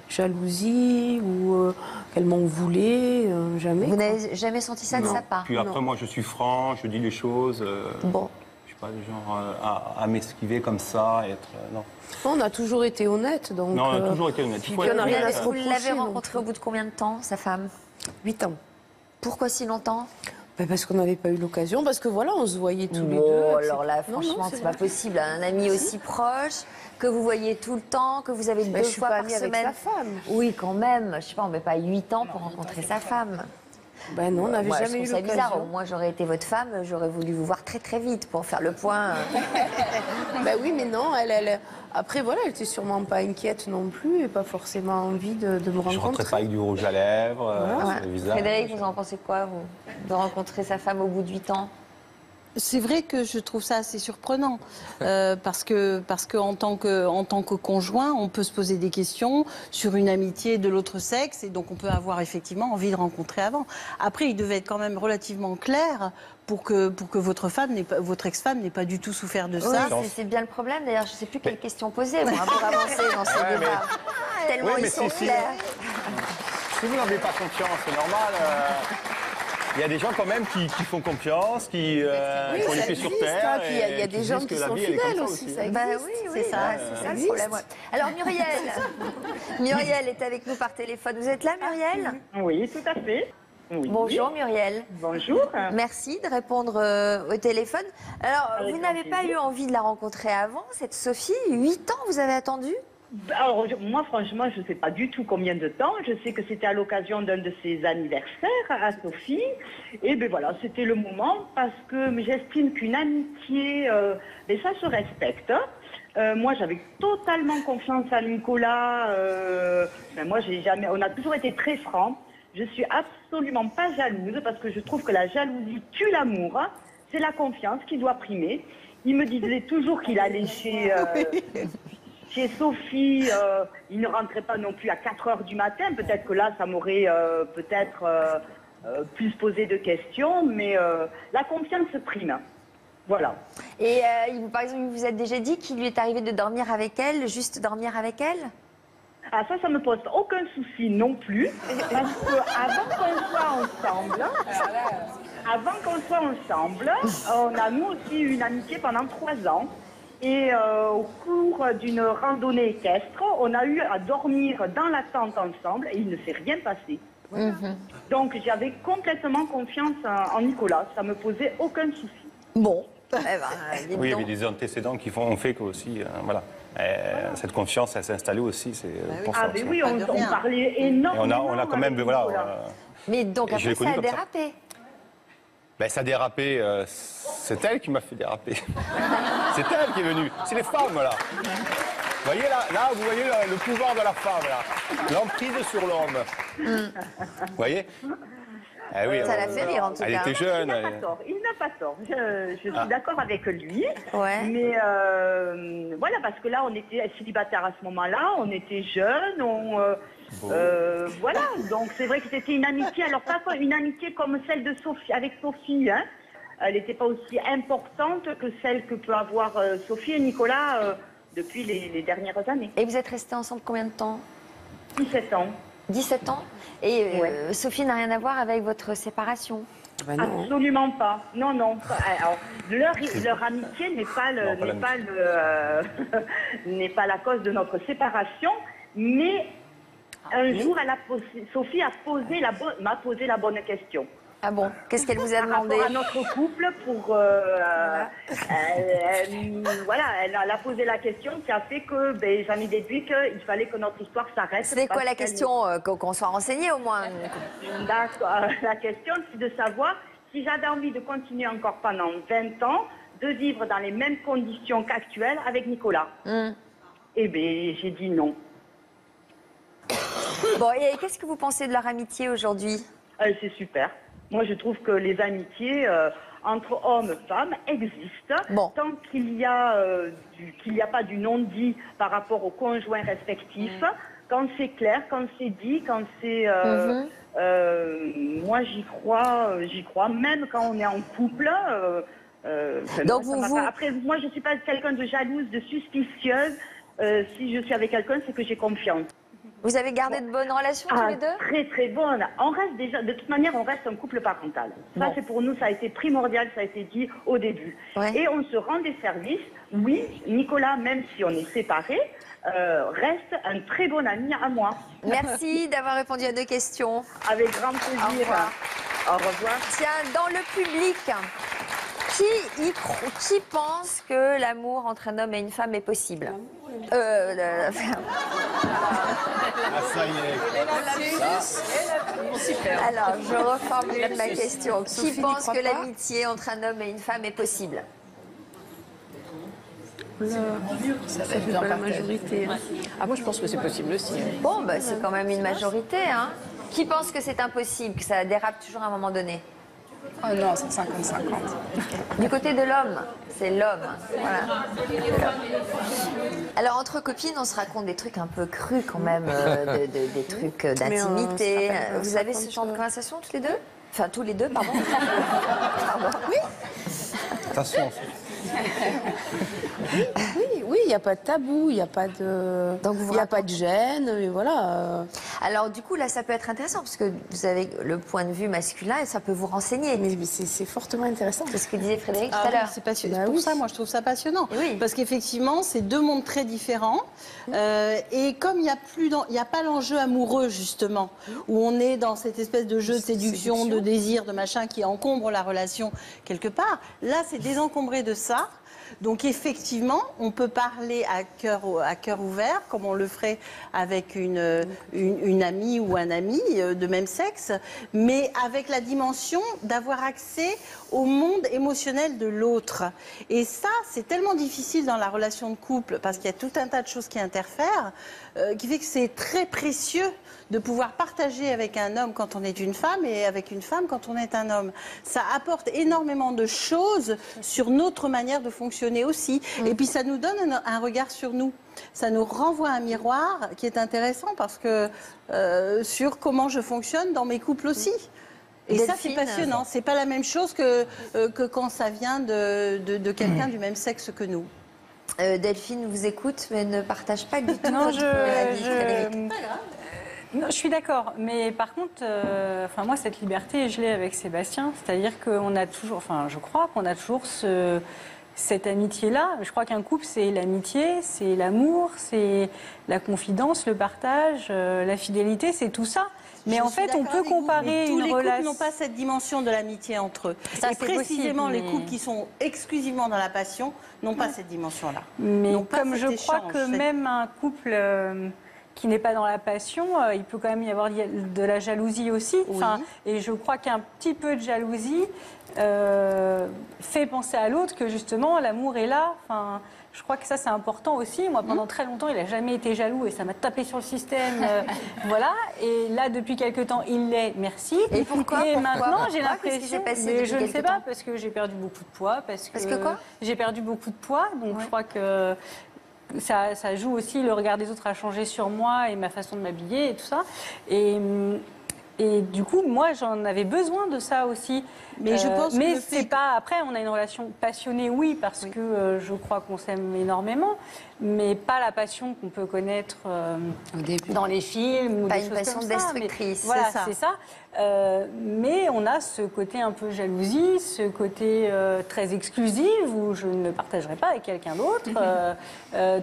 jalousie ou qu'elle m'en voulait, jamais. Vous n'avez jamais senti ça de sa part? Puis après, moi, je suis franc, je dis les choses. Bon. Je suis pas du genre à m'esquiver comme ça, non. On a toujours été honnête, donc. Non, on a toujours été honnête. Vous l'avez rencontrée au bout de combien de temps, sa femme? 8 ans. Pourquoi si longtemps? Parce qu'on n'avait pas eu l'occasion, parce que voilà, on se voyait tous les deux. Alors là, franchement, c'est pas possible. Un ami aussi proche, que vous voyez tout le temps, que vous avez 2 fois par semaine. Avec sa femme. Oui, quand même. Je sais pas, on met pas 8 ans pour rencontrer sa femme. Ben non, on n'avait jamais eu l'occasion. C'est bizarre. Moi, j'aurais été votre femme, j'aurais voulu vous voir très très vite pour faire le point. Ben oui, mais non, après voilà, elle était sûrement pas inquiète non plus et pas forcément envie de me rencontrer. Je rentrais pas avec du rouge à lèvres, sur le visage. Frédéric, vous en pensez quoi, vous, de rencontrer sa femme au bout de 8 ans? C'est vrai que je trouve ça assez surprenant parce que en tant que conjoint, on peut se poser des questions sur une amitié de l'autre sexe et donc on peut avoir effectivement envie de rencontrer avant. Après, il devait être quand même relativement clair pour que votre ex-femme n'ait pas du tout souffert de ça. Oui, c'est bien le problème. D'ailleurs, je ne sais plus quelle question poser pour avancer dans ce débat. Tellement ils sont clairs. Si vous n'avez pas confiance, c'est normal. Il y a des gens quand même qui font confiance, qui ont les pieds sur terre. Il y a des gens qui sont fidèles aussi. Ça existe. Oui, c'est ça le problème. Alors Muriel est avec nous par téléphone. Vous êtes là, Muriel? Oui, tout à fait. Oui. Bonjour Muriel. Bonjour. Merci de répondre au téléphone. Alors, vous n'avez pas eu envie de la rencontrer avant, cette Sophie? 8 ans, vous avez attendu? Alors, moi, franchement, je ne sais pas du tout combien de temps. Je sais que c'était à l'occasion d'un de ses anniversaires à Sophie. Et ben voilà, c'était le moment parce que j'estime qu'une amitié, ça se respecte. Moi, j'avais totalement confiance à Nicolas. On a toujours été très francs. Je suis absolument pas jalouse parce que je trouve que la jalousie tue l'amour. C'est la confiance qui doit primer. Il me disait toujours qu'il allait chez Sophie, il ne rentrait pas non plus à 4 heures du matin. Peut-être que là, ça m'aurait plus posé de questions, mais la confiance prime. Voilà. Et par exemple, il vous a déjà dit qu'il lui est arrivé de dormir avec elle, juste dormir avec elle? Ah, ça me pose aucun souci non plus, parce qu'avant qu'on soit ensemble, on a nous aussi eu une amitié pendant 3 ans. Et au cours d'une randonnée équestre, on a eu à dormir dans la tente ensemble et il ne s'est rien passé. Donc j'avais complètement confiance en Nicolas, ça ne me posait aucun souci. Bon. Oui, il y avait des antécédents qui ont fait que aussi, voilà. Cette confiance, elle s'est installée aussi. On parlait énormément. On a quand même, voilà. Mais donc après, ça a dérapé. Ça a dérapé, c'est elle qui m'a fait déraper. C'est elle qui est venue. C'est les femmes, là. Vous voyez, là, vous voyez le pouvoir de la femme, là. L'emprise sur l'homme. Vous voyez? Oui, ça l'a fait rire, en tout cas. Elle était jeune. Il n'a pas tort. Je suis d'accord avec lui. Ouais. Mais voilà, parce que là, on était célibataires à ce moment-là, on était jeunes, voilà, donc c'est vrai que c'était une amitié, alors pas une amitié comme celle de Sophie, avec Sophie, hein. Elle n'était pas aussi importante que celle que peut avoir Sophie et Nicolas depuis les dernières années. Et vous êtes restés ensemble combien de temps? 17 ans. 17 ans? Et Sophie n'a rien à voir avec votre séparation? Absolument pas. Non. Alors, leur amitié n'est pas la cause de notre séparation, mais Un jour, Sophie m'a posé la bonne question. Ah bon? Qu'est-ce qu'elle vous a demandé? Par rapport à notre couple, voilà, elle a posé la question qui a fait que j'en ai déduit qu'il fallait que notre histoire s'arrête. C'était quoi la question? Qu'on soit renseigné au moins? D'accord. La question, c'est de savoir si j'avais envie de continuer encore pendant 20 ans, de vivre dans les mêmes conditions qu'actuelles avec Nicolas. Eh bien, j'ai dit non. Bon, et qu'est-ce que vous pensez de leur amitié aujourd'hui? C'est super. Moi, je trouve que les amitiés entre hommes et femmes existent tant qu'il n'y a pas du non-dit par rapport aux conjoints respectifs. Quand c'est clair, quand c'est dit, quand c'est... moi, j'y crois. Même quand on est en couple. Donc Après, moi, je ne suis pas quelqu'un de jalouse, de suspicieuse. Si je suis avec quelqu'un, c'est que j'ai confiance. Vous avez gardé de bonnes relations tous les deux? Très très bonnes. On reste déjà, de toute manière, on reste un couple parental. Ça, c'est pour nous, ça a été primordial, ça a été dit au début. Et on se rend des services. Oui, Nicolas, même si on est séparés, reste un très bon ami à moi. Merci d'avoir répondu à 2 questions. Avec grand plaisir. Au revoir. Au revoir. Tiens, dans le public, qui pense que l'amour entre un homme et une femme est possible? Ah, ça y est. Super. Alors, je reformule ma question. Qui pense que l'amitié entre un homme et une femme est possible? Ça fait pas la majorité. Ah, moi, je pense que c'est possible aussi. Bon, c'est quand même une majorité. Hein. Qui pense que c'est impossible, que ça dérape toujours à un moment donné? Oh non, c'est 50-50. Du côté de l'homme, c'est l'homme. Voilà. Alors, entre copines, on se raconte des trucs un peu crus quand même, des trucs d'intimité. Vous avez ce genre de conversation tous les deux? Enfin, tous les deux, pardon. Oui. Attention. Oui, il n'y a pas de tabou, il n'y a pas de, pas de gêne, mais voilà. Alors du coup, là, ça peut être intéressant, parce que vous avez le point de vue masculin et ça peut vous renseigner. Mais c'est fortement intéressant. C'est ce que disait Frédéric tout à l'heure. C'est passionnant. Pour ça, moi, je trouve ça passionnant. Parce qu'effectivement, c'est 2 mondes très différents. Et comme il n'y a pas l'enjeu amoureux, justement, où on est dans cette espèce de jeu de séduction, de désir, de machin qui encombre la relation quelque part, là, c'est désencombré de ça. Donc effectivement, on peut parler à cœur ouvert, comme on le ferait avec une amie ou un ami de même sexe, mais avec la dimension d'avoir accès au monde émotionnel de l'autre. Et ça, c'est tellement difficile dans la relation de couple, parce qu'il y a tout un tas de choses qui interfèrent, qui fait que c'est très précieux de pouvoir partager avec un homme quand on est une femme et avec une femme quand on est un homme. Ça apporte énormément de choses sur notre manière de fonctionner aussi. Et puis ça nous donne un regard sur nous. Ça nous renvoie un miroir qui est intéressant parce que sur comment je fonctionne dans mes couples aussi. Et Delphine, ça, c'est passionnant. C'est pas la même chose que quand ça vient de quelqu'un du même sexe que nous. Delphine vous écoute, mais ne partage pas du tout non, votre avis. Non, je suis d'accord, mais par contre, moi, cette liberté, je l'ai avec Sébastien. C'est-à-dire qu'on a toujours, je crois qu'on a toujours cette amitié-là. Je crois qu'un couple, c'est l'amitié, c'est l'amour, c'est la confidence, le partage, la fidélité, c'est tout ça. Mais en fait, on peut comparer une relation. Tous les couples n'ont pas cette dimension de l'amitié entre eux. Ça, et précisément, possible, les couples qui sont exclusivement dans la passion n'ont pas cette dimension-là. Mais comme je crois que même un couple qui n'est pas dans la passion, il peut quand même y avoir de la jalousie aussi. Oui. Et je crois qu'un petit peu de jalousie fait penser à l'autre que justement l'amour est là. Je crois que ça c'est important aussi. Moi pendant très longtemps il n'a jamais été jaloux et ça m'a tapé sur le système. Voilà. Et là depuis quelque temps il l'est. Merci. Et pourquoi? Et maintenant j'ai l'impression. Qu'est-ce qui s'est passé mais je ne sais pas temps parce que j'ai perdu beaucoup de poids. Parce que quoi? J'ai perdu beaucoup de poids. Donc je crois que ça joue aussi, le regard des autres a changé sur moi et ma façon de m'habiller et tout ça. Et du coup, moi, j'en avais besoin de ça aussi. Mais je pense mais c'est pas... Après, on a une relation passionnée, oui, parce que je crois qu'on s'aime énormément, mais pas la passion qu'on peut connaître dans les films ou pas des une choses passion comme destructrice. Ça. Voilà, c'est ça. Mais on a ce côté un peu jalousie, ce côté très exclusif où je ne le partagerai pas avec quelqu'un d'autre.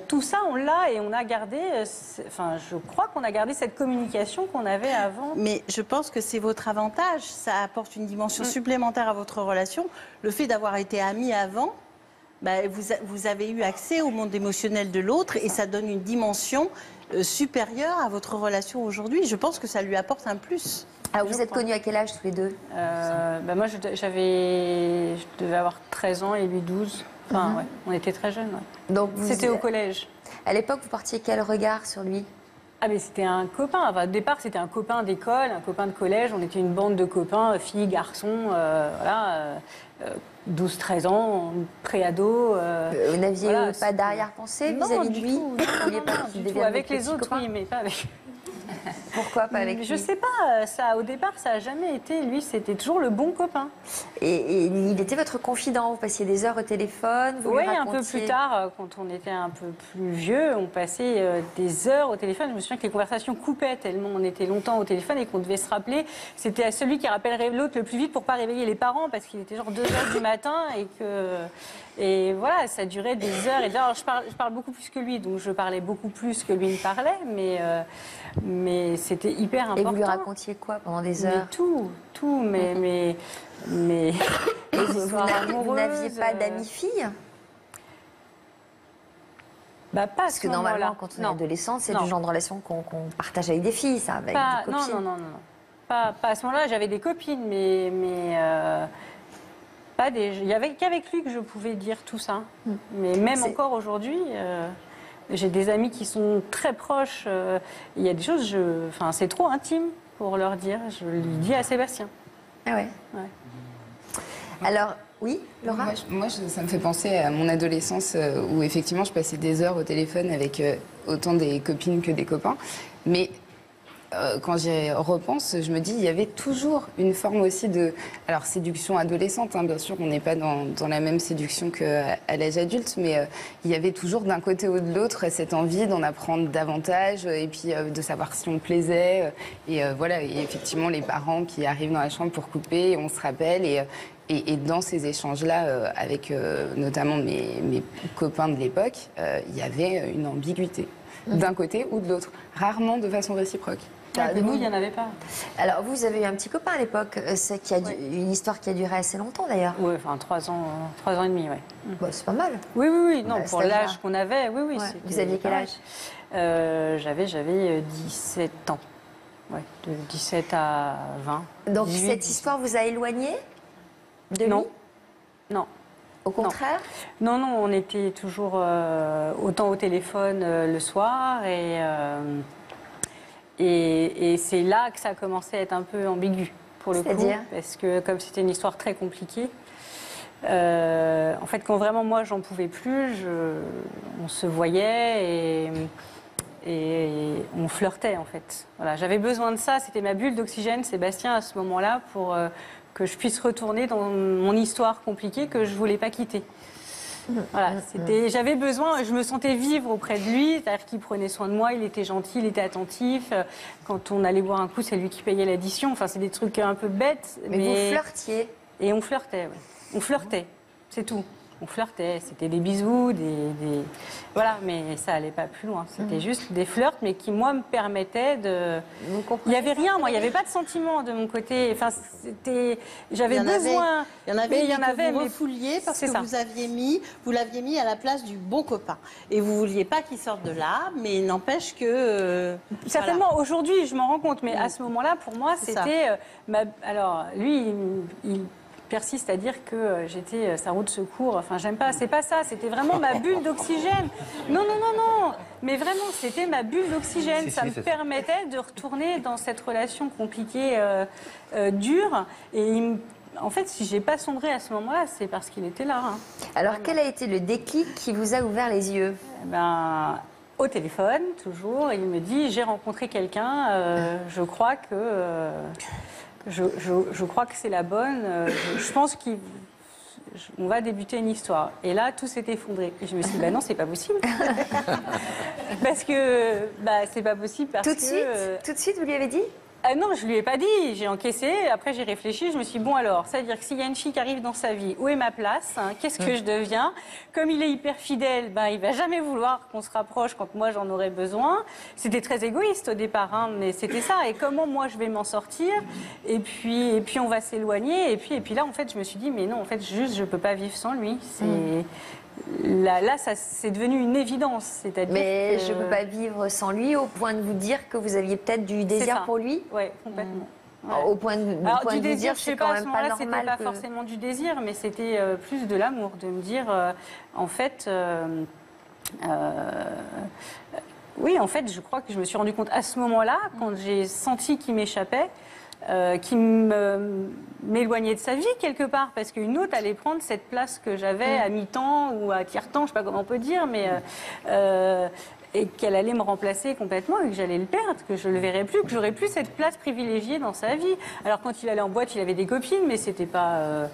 Tout ça, on l'a et on a gardé, enfin, je crois qu'on a gardé cette communication qu'on avait avant. Mais je pense que c'est votre avantage. Ça apporte une dimension supplémentaire à votre relation. Le fait d'avoir été amis avant, bah, vous avez eu accès au monde émotionnel de l'autre et ça donne une dimension supérieure à votre relation aujourd'hui. Je pense que ça lui apporte un plus. Ah, vous êtes connus à quel âge tous les deux? Moi, je devais avoir 13 ans et lui 12. Enfin, ouais, on était très jeunes. Ouais. Donc c'était au collège. À l'époque, vous portiez quel regard sur lui? Ah, mais c'était un copain. Enfin, au départ, c'était un copain d'école, un copain de collège. On était une bande de copains, filles, garçons, voilà, 12-13 ans, pré-ado. Vous n'aviez pas d'arrière-pensée vis-à-vis de lui? Vous n'aviez pas du tout. Avec les autres, oui, mais pas avec... Pourquoi pas avec lui? Je sais pas, ça, au départ, ça n'a jamais été. Lui, c'était toujours le bon copain. Et il était votre confident? Vous passiez des heures au téléphone? Oui, un peu plus tard, quand on était un peu plus vieux, on passait des heures au téléphone. Je me souviens que les conversations coupaient tellement on était longtemps au téléphone et qu'on devait se rappeler. C'était à celui qui rappellerait l'autre le plus vite pour ne pas réveiller les parents parce qu'il était genre 2h du matin et que... Et voilà, ça durait des heures et des heures. Alors, je parle beaucoup plus que lui, donc je parlais beaucoup plus que lui ne parlait, mais c'était hyper important. Et vous lui racontiez quoi pendant des heures? Tout, mais vous n'aviez pas d'amis-filles? Bah, pas parce que normalement, quand on est adolescente, c'est du genre de relation qu'on partage avec des filles, ça, avec des copines. Non. Pas à ce moment-là, j'avais des copines, mais pas des... Il n'y avait qu'avec lui que je pouvais dire tout ça. Mais même encore aujourd'hui, j'ai des amis qui sont très proches. Il y a des choses, enfin, c'est trop intime pour leur dire. Je lui dis à Sébastien. Ah ouais. Alors, oui, Laura? Moi, ça me fait penser à mon adolescence où effectivement je passais des heures au téléphone avec autant des copines que des copains. Mais quand j'y repense, je me dis, il y avait toujours une forme aussi de... Alors, séduction adolescente, hein, bien sûr, on n'est pas dans la même séduction qu'à l'âge adulte, mais il y avait toujours d'un côté ou de l'autre cette envie d'en apprendre davantage et puis de savoir si on plaisait. Et voilà, et effectivement, les parents qui arrivent dans la chambre pour couper, on se rappelle. Et dans ces échanges-là, avec notamment mes copains de l'époque, il y avait une ambiguïté, d'un côté ou de l'autre, rarement de façon réciproque. Nous, il n'y en avait pas. Alors, vous avez eu un petit copain à l'époque, une histoire qui a duré assez longtemps d'ailleurs. Oui, enfin 3 ans et demi, oui. Bah, c'est pas mal. Oui, non, pour l'âge qu'on avait, oui. Ouais. Vous aviez quel âge? J'avais 17 ans. Ouais, de 17 à 20. Donc, 18, cette histoire vous a éloigné de lui? Non. Au contraire? Non, on était toujours autant au téléphone le soir et c'est là que ça a commencé à être un peu ambigu pour le coup. Parce que comme c'était une histoire très compliquée, en fait quand vraiment moi j'en pouvais plus, on se voyait et on flirtait en fait. Voilà, j'avais besoin de ça, c'était ma bulle d'oxygène, Sébastien, à ce moment-là, pour que je puisse retourner dans mon histoire compliquée que je ne voulais pas quitter. Voilà, j'avais besoin, je me sentais vivre auprès de lui, c'est-à-dire qu'il prenait soin de moi, il était gentil, il était attentif. Quand on allait boire un coup, c'est lui qui payait l'addition. Enfin, c'est des trucs un peu bêtes. Mais vous flirtiez? Et on flirtait, oui. On flirtait, c'est tout. On flirtait, c'était des bisous, voilà, mais ça allait pas plus loin. C'était juste des flirts, mais qui, moi, me permettaient de... Il n'y avait rien, moi, il n'y avait pas de sentiment de mon côté. Enfin, j'avais besoin... Il y en avait, mais vous refouliez parce que vous l'aviez mis à la place du bon copain. Et vous ne vouliez pas qu'il sorte de là, mais il n'empêche que... Certainement, voilà. Aujourd'hui, je m'en rends compte, mais à ce moment-là, pour moi, c'était... Alors, lui, il persiste à dire que j'étais sa roue de secours. Enfin, j'aime pas. C'est pas ça. C'était vraiment ma bulle d'oxygène. Non. Mais vraiment, c'était ma bulle d'oxygène. Ça me permettait de retourner dans cette relation compliquée, dure. Et en fait, si j'ai pas sombré à ce moment-là, c'est parce qu'il était là. Hein. Alors, quel a été le déclic qui vous a ouvert les yeux? Au téléphone, toujours. Il me dit, j'ai rencontré quelqu'un. Je crois que... Je crois que c'est la bonne. Je pense qu'on va débuter une histoire. Et là, tout s'est effondré. Et je me suis dit, non, c'est pas possible. Parce que c'est pas possible. Parce Tout de suite, vous lui avez dit? Ah non, je lui ai pas dit, j'ai encaissé, après j'ai réfléchi, je me suis dit, bon alors, c'est-à-dire que s'il y a une fille qui arrive dans sa vie, où est ma place, hein, qu'est-ce que je deviens? Comme il est hyper fidèle, ben, il va jamais vouloir qu'on se rapproche quand moi j'en aurais besoin. C'était très égoïste au départ, hein, mais c'était ça, et comment moi je vais m'en sortir, et puis on va s'éloigner, et puis là en fait je me suis dit, mais non, en fait juste je peux pas vivre sans lui, Là, ça, c'est devenu une évidence. C'est-à-dire mais que... je ne peux pas vivre sans lui, au point de vous dire que vous aviez peut-être du désir pour lui? Oui, complètement. Ouais. Au point de vous dire, c'est quand même pas normal. C'était pas forcément du désir, mais c'était plus de l'amour, de me dire, en fait... oui, en fait, je crois que je me suis rendu compte à ce moment-là, quand j'ai senti qu'il m'échappait, qui m'éloignait de sa vie quelque part, parce qu'une autre allait prendre cette place que j'avais à mi-temps ou à tiers-temps, je ne sais pas comment on peut dire, mais et qu'elle allait me remplacer complètement et que j'allais le perdre, que je ne le verrais plus, que j'aurais plus cette place privilégiée dans sa vie. Alors quand il allait en boîte, il avait des copines, mais c'était pas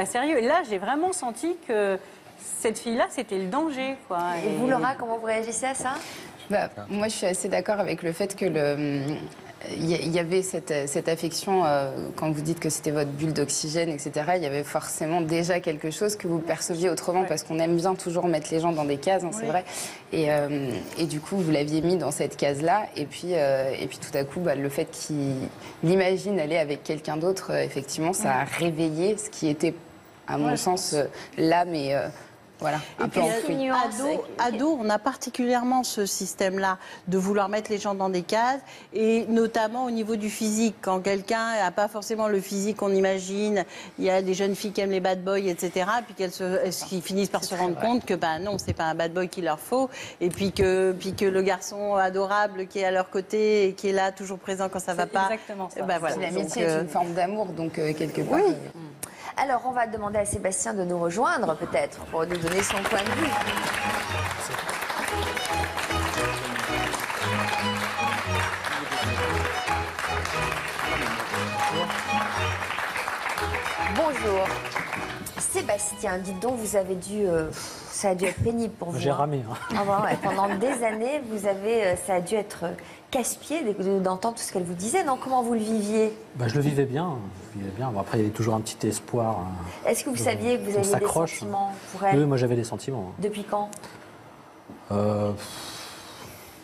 sérieux. Et là, j'ai vraiment senti que cette fille-là, c'était le danger, quoi. Et vous, Laura, comment vous réagissez à ça? Moi, je suis assez d'accord avec le fait que il y avait cette affection, quand vous dites que c'était votre bulle d'oxygène, etc., il y avait forcément déjà quelque chose que vous perceviez autrement, parce qu'on aime bien toujours mettre les gens dans des cases, hein, c'est vrai. Et du coup, vous l'aviez mis dans cette case-là, et puis tout à coup, le fait qu'il imagine aller avec quelqu'un d'autre, effectivement, ça a réveillé ce qui était, à mon sens, là, mais... Voilà, et puis, ado, on a particulièrement ce système-là de vouloir mettre les gens dans des cases, et notamment au niveau du physique. Quand quelqu'un n'a pas forcément le physique qu'on imagine, il y a des jeunes filles qui aiment les bad boys, etc., puis qu'ils finissent par se rendre compte que non, c'est pas un bad boy qu'il leur faut, et puis que le garçon adorable qui est à leur côté et qui est là, toujours présent quand ça va pas. Exactement ça. Voilà. L'amitié est une forme d'amour, donc quelque part. Oui. Alors, on va demander à Sébastien de nous rejoindre, peut-être, pour nous donner son point de vue. Bonjour. Sébastien, dites donc, vous avez dû... ça a dû être pénible pour vous. J'ai ramé. Hein. Pendant des années, ça a dû être casse-pied d'entendre tout ce qu'elle vous disait. Non, comment vous le viviez? Je le vivais bien. Bon, après, il y avait toujours un petit espoir. Est-ce que vous saviez que vous aviez des sentiments pour elle? Oui, moi j'avais des sentiments. Depuis quand?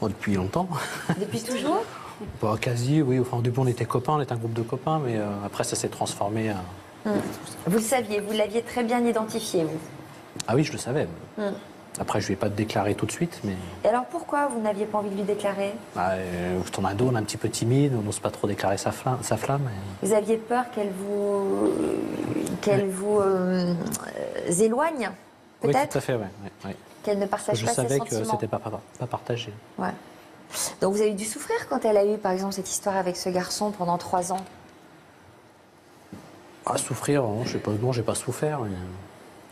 Depuis longtemps. Depuis toujours? Quasi, oui. Enfin, au début, on était copains, on était un groupe de copains, mais après, ça s'est transformé. Vous le saviez, vous l'aviez très bien identifié, vous? Ah oui, je le savais. Après, je ne lui ai pas déclaré tout de suite, mais... Et alors, pourquoi vous n'aviez pas envie de lui déclarer? Ton ado, on est un petit peu timide, on n'ose pas trop déclarer sa flamme. Vous aviez peur qu'elle vous éloigne, peut-être? Oui, tout à fait, oui. Qu'elle ne partage pas ses sentiments. Je savais que c'était pas partagé. Ouais. Donc, vous avez dû souffrir quand elle a eu, par exemple, cette histoire avec ce garçon pendant 3 ans? Souffrir, non, je sais pas, non, j'ai pas souffert. Mais...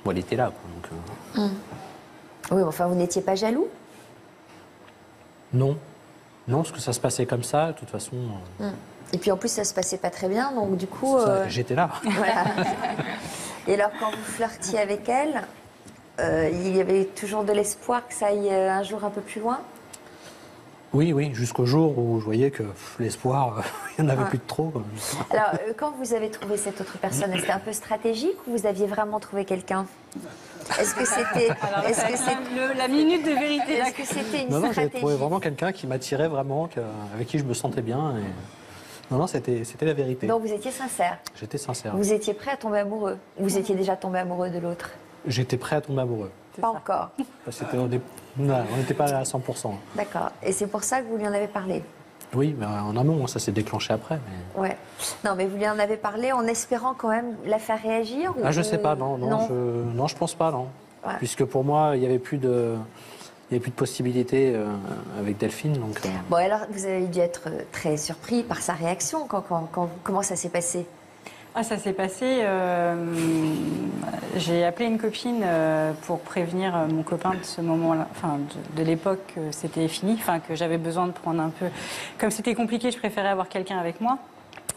Bon, elle était là, quoi, donc... Oui, enfin, vous n'étiez pas jaloux? Non. Non, parce que ça se passait comme ça, de toute façon. Et puis en plus, ça se passait pas très bien, donc du coup... J'étais là. Voilà. Et alors, quand vous flirtiez avec elle, il y avait toujours de l'espoir que ça aille un jour un peu plus loin? Oui, jusqu'au jour où je voyais que l'espoir, il n'y en avait plus de trop. Quoi. Alors, quand vous avez trouvé cette autre personne, c'était un peu stratégique ou vous aviez vraiment trouvé quelqu'un? Est-ce que c'était... la minute de vérité. Est-ce que c'était une stratégie? J'avais trouvé vraiment quelqu'un qui m'attirait vraiment, avec qui je me sentais bien. Et... Non, c'était la vérité. Donc vous étiez sincère? J'étais sincère. Vous étiez prêt à tomber amoureux? Vous étiez déjà tombé amoureux de l'autre? J'étais prêt à tomber amoureux. Pas encore? On n'était pas à 100%. D'accord. Et c'est pour ça que vous lui en avez parlé? Oui, mais en amont, ça s'est déclenché après. Mais... Ouais. Non, mais vous lui en avez parlé en espérant quand même la faire réagir ou... Je sais pas, non, je pense pas, non. Ouais. Puisque pour moi, il n'y avait plus de possibilités avec Delphine. Donc, Bon, alors, vous avez dû être très surpris par sa réaction. Comment ça s'est passé? Ça s'est passé, j'ai appelé une copine pour prévenir mon copain de ce moment-là, enfin de l'époque que c'était fini, enfin que j'avais besoin de prendre un peu... Comme c'était compliqué, je préférais avoir quelqu'un avec moi.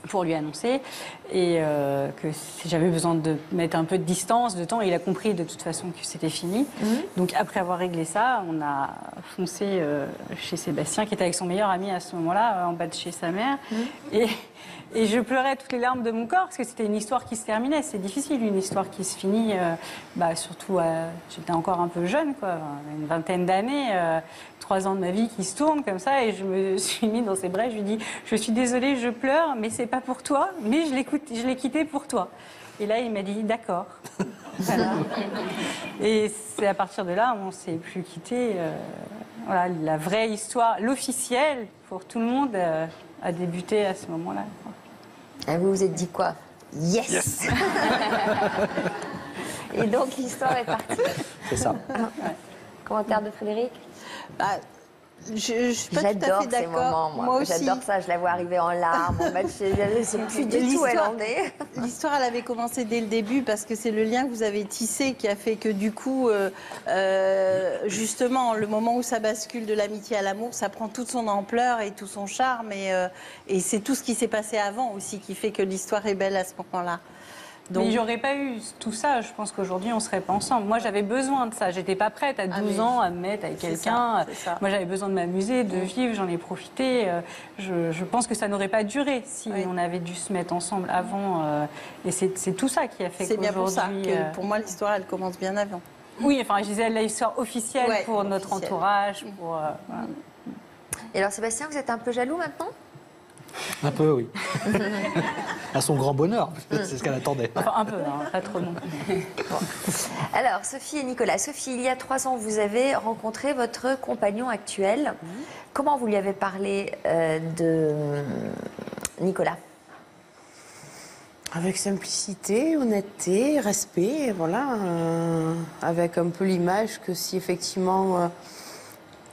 pour lui annoncer et que si j'avais besoin de mettre un peu de distance, de temps, il a compris de toute façon que c'était fini. Donc après avoir réglé ça, on a foncé chez Sébastien qui était avec son meilleur ami à ce moment-là, en bas de chez sa mère. Et je pleurais toutes les larmes de mon corps parce que c'était une histoire qui se terminait. C'est difficile, une histoire qui se finit, surtout j'étais encore un peu jeune, quoi, une vingtaine d'années, 3 ans de ma vie qui se tournent comme ça, et je me suis mis dans ses bras, je lui ai dit « Je suis désolée, je pleure, mais c'est pas pour toi, mais je l'ai quitté pour toi ». Et là, il m'a dit « D'accord ». Voilà. Et c'est à partir de là, on ne s'est plus quitté. Voilà, la vraie histoire, l'officielle, pour tout le monde, a débuté à ce moment-là. Et vous vous êtes dit quoi? Yes. Et donc l'histoire est partie. C'est ça. Commentaire de Frédéric? Je suis pas tout à fait d'accord. Moi aussi. J'adore ça, je la vois arriver en larmes, en match, c'est plus du tout elle en est. L'histoire, elle avait commencé dès le début parce que c'est le lien que vous avez tissé qui a fait que du coup, justement, le moment où ça bascule de l'amitié à l'amour, ça prend toute son ampleur et tout son charme et c'est tout ce qui s'est passé avant aussi qui fait que l'histoire est belle à ce moment-là. Donc... Mais j'aurais pas eu tout ça, je pense qu'aujourd'hui on serait pas ensemble. Moi j'avais besoin de ça, j'étais pas prête à 12 ans à me mettre avec quelqu'un. Moi j'avais besoin de m'amuser, de vivre, j'en ai profité. Je pense que ça n'aurait pas duré si on avait dû se mettre ensemble avant. Et c'est tout ça qui a fait qu'aujourd'hui... C'est bien pour ça que pour moi l'histoire elle commence bien avant. Oui, enfin je disais l'histoire officielle pour notre entourage. Voilà. Et alors Sébastien, vous êtes un peu jaloux maintenant? Un peu, oui. À son grand bonheur, c'est ce qu'elle attendait. Enfin, un peu, hein, pas trop non plus. Bon. Alors, Sophie et Nicolas. Sophie, il y a 3 ans, vous avez rencontré votre compagnon actuel. Comment vous lui avez parlé de Nicolas? Avec simplicité, honnêteté, respect, voilà. Avec un peu l'image que si effectivement...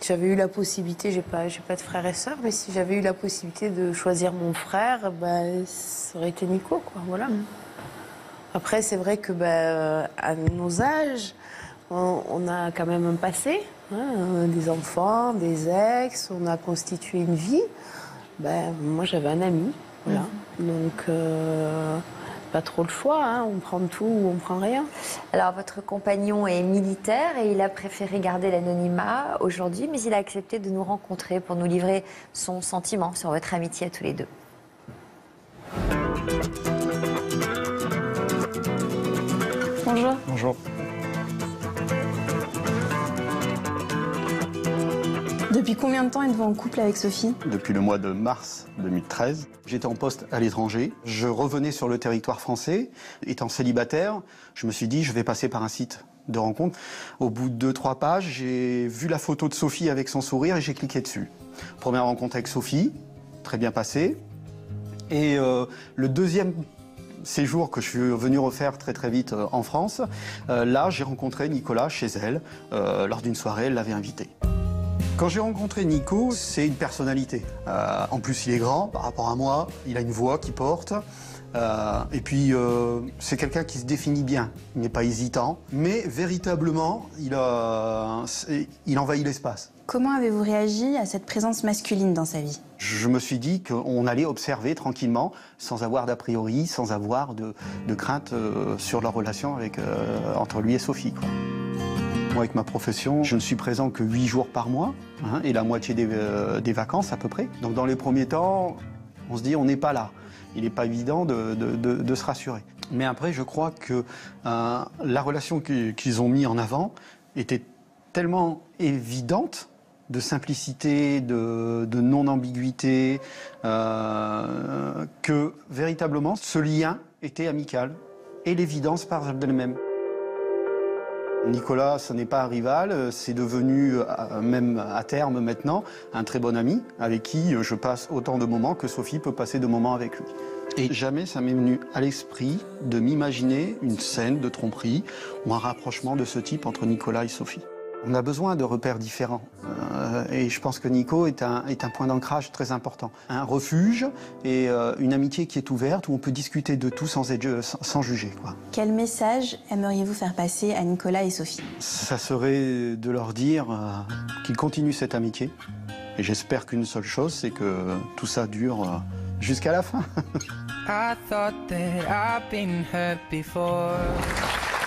j'avais eu la possibilité, j'ai pas de frères et sœurs, mais si j'avais eu la possibilité de choisir mon frère, ça aurait été Nico, quoi, voilà. Après, c'est vrai que à nos âges, on a quand même un passé, hein, des enfants, des ex, on a constitué une vie. Moi, j'avais un ami, voilà. Donc, pas trop le choix, hein. On prend tout ou on prend rien. Alors, votre compagnon est militaire et il a préféré garder l'anonymat aujourd'hui, mais il a accepté de nous rencontrer pour nous livrer son sentiment sur votre amitié à tous les deux. Bonjour. Bonjour. Depuis combien de temps êtes-vous en couple avec Sophie? Depuis le mois de mars 2013. J'étais en poste à l'étranger. Je revenais sur le territoire français. Étant célibataire, je me suis dit, je vais passer par un site de rencontre. Au bout de 2-3 pages, j'ai vu la photo de Sophie avec son sourire et j'ai cliqué dessus. Première rencontre avec Sophie, très bien passée. Et le deuxième séjour que je suis venu refaire très vite en France, là, j'ai rencontré Nicolas chez elle. Lors d'une soirée, elle l'avait invité. Quand j'ai rencontré Nico, c'est une personnalité. En plus, il est grand par rapport à moi, il a une voix qui porte. Et puis, c'est quelqu'un qui se définit bien. Il n'est pas hésitant, mais véritablement, il envahit l'espace. Comment avez-vous réagi à cette présence masculine dans sa vie? Je me suis dit qu'on allait observer tranquillement, sans avoir d'a priori, sans avoir de crainte sur leur relation entre lui et Sophie, quoi. Moi, avec ma profession, je ne suis présent que 8 jours par mois, hein, et la moitié des vacances à peu près. Donc dans les premiers temps, on se dit on n'est pas là. Il n'est pas évident de se rassurer. Mais après, je crois que la relation qu'ils ont mis en avant était tellement évidente, de simplicité, de non-ambiguïté, que véritablement, ce lien était amical. Et l'évidence parle d'elle-même. Nicolas, ce n'est pas un rival, c'est devenu, même à terme maintenant, un très bon ami avec qui je passe autant de moments que Sophie peut passer de moments avec lui. Et jamais ça m'est venu à l'esprit de m'imaginer une scène de tromperie ou un rapprochement de ce type entre Nicolas et Sophie. On a besoin de repères différents et je pense que Nico est un point d'ancrage très important. Un refuge et une amitié qui est ouverte où on peut discuter de tout sans juger, quoi. Quel message aimeriez-vous faire passer à Nicolas et Sophie? Ça serait de leur dire qu'ils continuent cette amitié et j'espère qu'une seule chose, c'est que tout ça dure jusqu'à la fin. I thought that I've been hurt before.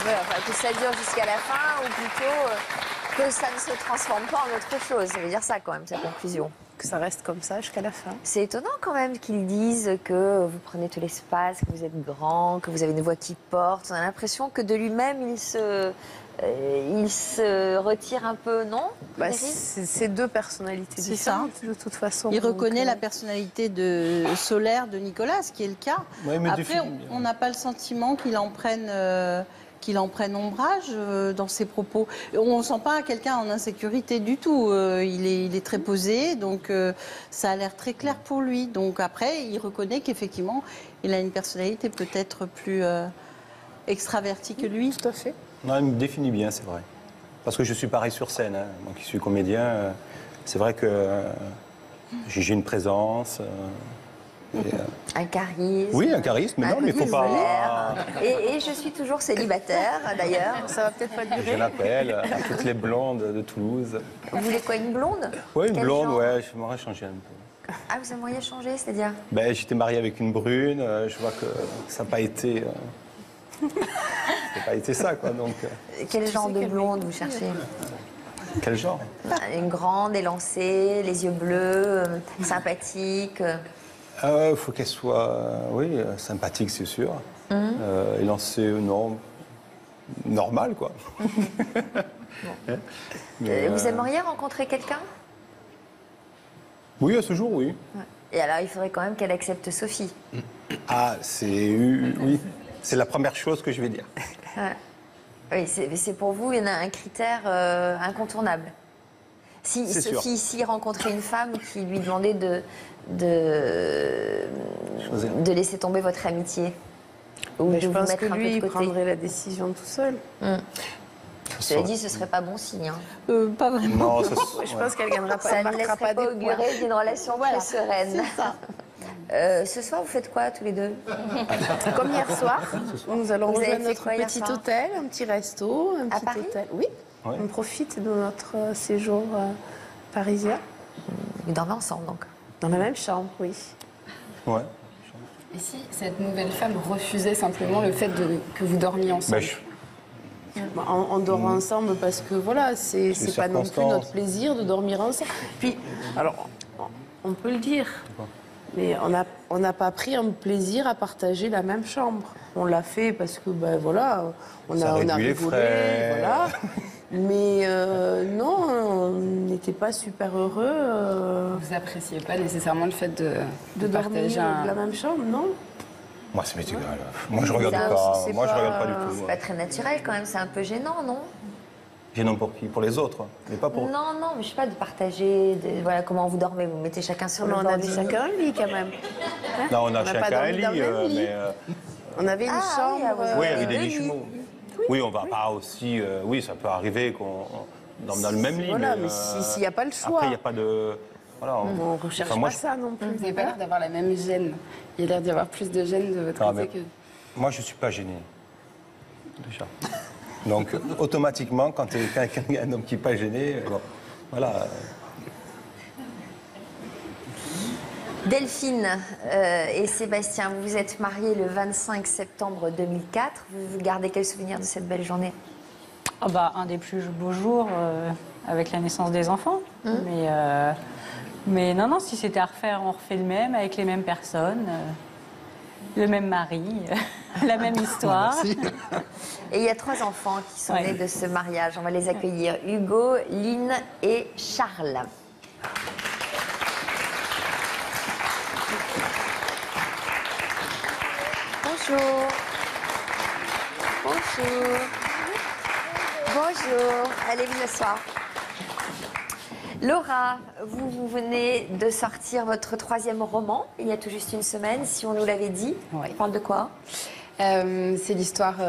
Ouais, enfin, que ça dure jusqu'à la fin, ou plutôt que ça ne se transforme pas en autre chose. Ça veut dire ça quand même, cette conclusion. Que ça reste comme ça jusqu'à la fin. C'est étonnant quand même qu'ils disent que vous prenez tout l'espace, que vous êtes grand, que vous avez une voix qui porte. On a l'impression que de lui-même, il se retire un peu, non? C'est deux personnalités différentes, de toute façon. Il reconnaît la personnalité solaire de Nicolas, ce qui est le cas. Ouais, mais après, on n'a pas le sentiment qu'il en prenne ombrage dans ses propos. On ne sent pas quelqu'un en insécurité du tout. Il est très posé, donc ça a l'air très clair pour lui. Donc après, il reconnaît qu'effectivement, il a une personnalité peut-être plus extravertie que lui. Tout à fait. Non, il me définit bien, c'est vrai. Parce que je suis pareil sur scène. Hein. Moi qui suis comédien, c'est vrai que j'ai une présence. Un charisme. Oui, un charisme, mais non, mais il ne faut pas. Et je suis toujours célibataire, d'ailleurs. Ça va peut-être pas durer. Je l'appelle à toutes les blondes de Toulouse. Vous voulez quoi, une blonde? Oui, une Quel blonde, genre? ouais, je m'aurais changé un peu. Ah, vous aimeriez changer, c'est-à-dire? Ben, j'étais marié avec une brune, je vois que ça n'a pas été. Ça n'a pas été ça, quoi. Donc, Quel genre de blonde vous cherchez? Quel genre? Une grande, élancée, les yeux bleus, sympathique. Il faut qu'elle soit, sympathique, c'est sûr. Élancée, non, normal, quoi. Mais, Vous aimeriez rencontrer quelqu'un? Oui, à ce jour, oui. Ouais. Et alors, il faudrait quand même qu'elle accepte Sophie. Ah, oui. C'est la première chose que je vais dire. Ouais. Oui, c'est pour vous, il y en a un critère incontournable. Si Sophie ici rencontrait une femme qui lui demandait de laisser tomber votre amitié, ou je de pense vous mettre que un lui, peu de il côté. prendrait la décision tout seul. Cela dit, ce serait pas bon signe. Hein. Pas vraiment. Non, Je pense qu'elle gagnera pas. Ça Elle ne marquera laisserait pas des points. augurer d'une relation très sereine. Ce soir, vous faites quoi tous les deux? Comme hier soir, nous allons Vous avez rejoindre fait notre quoi hier petit soir? hôtel, un petit resto, un petit Paris? hôtel. Oui, Ouais. on profite de notre séjour parisien. Vous dormez ensemble, donc? Dans la même chambre, oui. Ouais. Et si cette nouvelle femme refusait simplement le fait que vous dormiez ensemble? On dort ensemble parce que voilà, c'est pas non plus circonstances. notre plaisir de dormir ensemble. Puis, alors, on peut le dire, mais on n'a pas pris un plaisir à partager la même chambre. On l'a fait parce que, ben voilà, on a réduit les rigolé, frais. voilà. Mais non, on n'était pas super heureux. Vous appréciez pas nécessairement le fait de dormir partager dans la même chambre, non? Moi, ça m'est égal. Moi, je regarde Ça pas. aussi, Moi, je regarde pas du tout. C'est pas très naturel quand même, c'est un peu gênant, non? Gênant pour qui? Pour les autres, mais pas pour. Non, mais je sais pas, de partager, voilà, comment vous dormez, vous mettez chacun sur le On bord a du dit lit. chacun un lit quand même. Hein? Non, on a pas chacun un dormi dans lit, le même lit. mais. On avait une chambre. Oui, avec des deux lits lits. jumeaux. Oui, on va pas aussi. Oui, ça peut arriver qu'on dorme dans le même lit. Voilà, mais s'il n'y a pas le choix. Après, il n'y a pas de. Voilà, On ne recherche enfin, moi, pas ça non plus. Vous n'avez pas l'air d'avoir la même gêne. Il y a l'air d'y avoir plus de gêne de votre Non, côté mais que... moi, je ne suis pas gêné. Déjà. Donc, automatiquement, quand il y a un homme qui n'est pas gêné, bon, voilà. Delphine et Sébastien, vous vous êtes mariés le 25 septembre 2004. Vous gardez quel souvenir de cette belle journée? Un des plus beaux jours avec la naissance des enfants. Mais non, si c'était à refaire, on refait le même, avec les mêmes personnes, le même mari, la même histoire. Et il y a 3 enfants qui sont nés de ce mariage. On va les accueillir. Hugo, Lynn et Charles. Bonjour. Bonjour. Bonjour. Allez vous asseoir. Laura, vous venez de sortir votre 3e roman il y a tout juste une semaine, si on nous l'avait dit. Ouais. On parle de quoi? C'est l'histoire.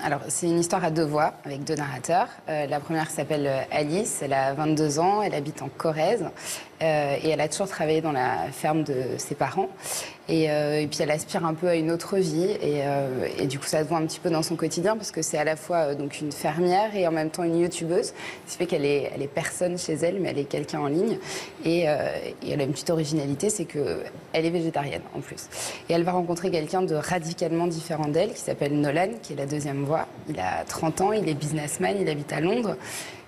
Alors, c'est une histoire à 2 voix avec 2 narrateurs. La première s'appelle Alice. Elle a 22 ans. Elle habite en Corrèze. Et elle a toujours travaillé dans la ferme de ses parents. Et puis elle aspire un peu à une autre vie. Et du coup, ça se voit un petit peu dans son quotidien parce que c'est à la fois donc une fermière et en même temps une youtubeuse. Ce qui fait qu'elle est personne chez elle, mais elle est quelqu'un en ligne. Et elle a une petite originalité, c'est qu'elle est végétarienne en plus. Et elle va rencontrer quelqu'un de radicalement différent d'elle qui s'appelle Nolan, qui est la deuxième voix. Il a 30 ans, il est businessman, il habite à Londres.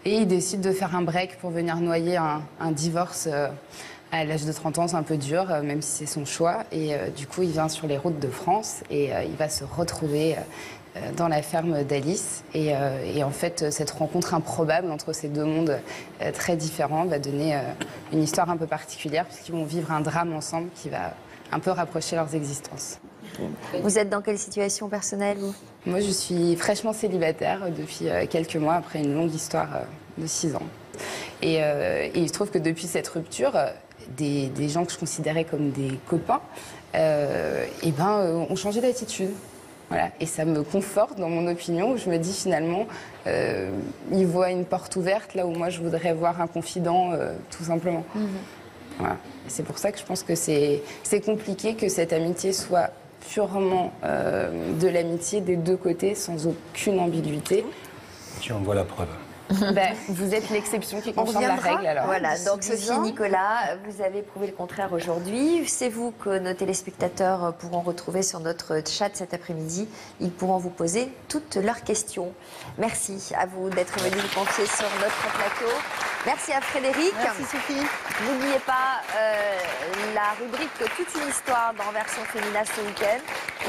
Et il décide de faire un break pour venir noyer un divorce à l'âge de 30 ans. C'est un peu dur, même si c'est son choix. Et du coup, il vient sur les routes de France et il va se retrouver dans la ferme d'Alice. Et en fait, cette rencontre improbable entre ces deux mondes très différents va donner une histoire un peu particulière puisqu'ils vont vivre un drame ensemble qui va un peu rapprocher leurs existences. Vous êtes dans quelle situation personnelle, vous ? Moi, je suis fraîchement célibataire depuis quelques mois, après une longue histoire de 6 ans. Et il se trouve que depuis cette rupture, des gens que je considérais comme des copains ont changé d'attitude. Voilà. Et ça me conforte dans mon opinion, où je me dis finalement, ils voient une porte ouverte là où moi je voudrais voir un confident, tout simplement. Voilà. C'est pour ça que je pense que c'est compliqué que cette amitié soit purement de l'amitié des deux côtés, sans aucune ambiguïté. Tu en vois la preuve. Vous êtes l'exception qui confirme la règle. Alors. Voilà, donc Sophie, Nicolas, vous avez prouvé le contraire aujourd'hui. C'est vous que nos téléspectateurs pourront retrouver sur notre chat cet après-midi. Ils pourront vous poser toutes leurs questions. Merci à vous d'être venus vous confier sur notre plateau. Merci à Frédéric. Merci Sophie. N'oubliez pas la rubrique Toute une histoire dans Version Fémina ce week-end.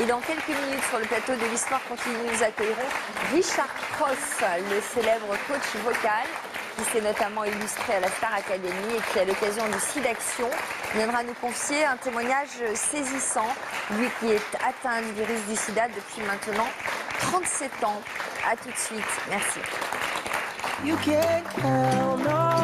Et dans quelques minutes sur le plateau de l'Histoire continue, nous accueillerons Richard Cross, le célèbre coach vocal, qui s'est notamment illustré à la Star Academy et qui, à l'occasion du SIDAction, viendra nous confier un témoignage saisissant, lui qui est atteint du virus du sida depuis maintenant 37 ans. A tout de suite. Merci. You can't count on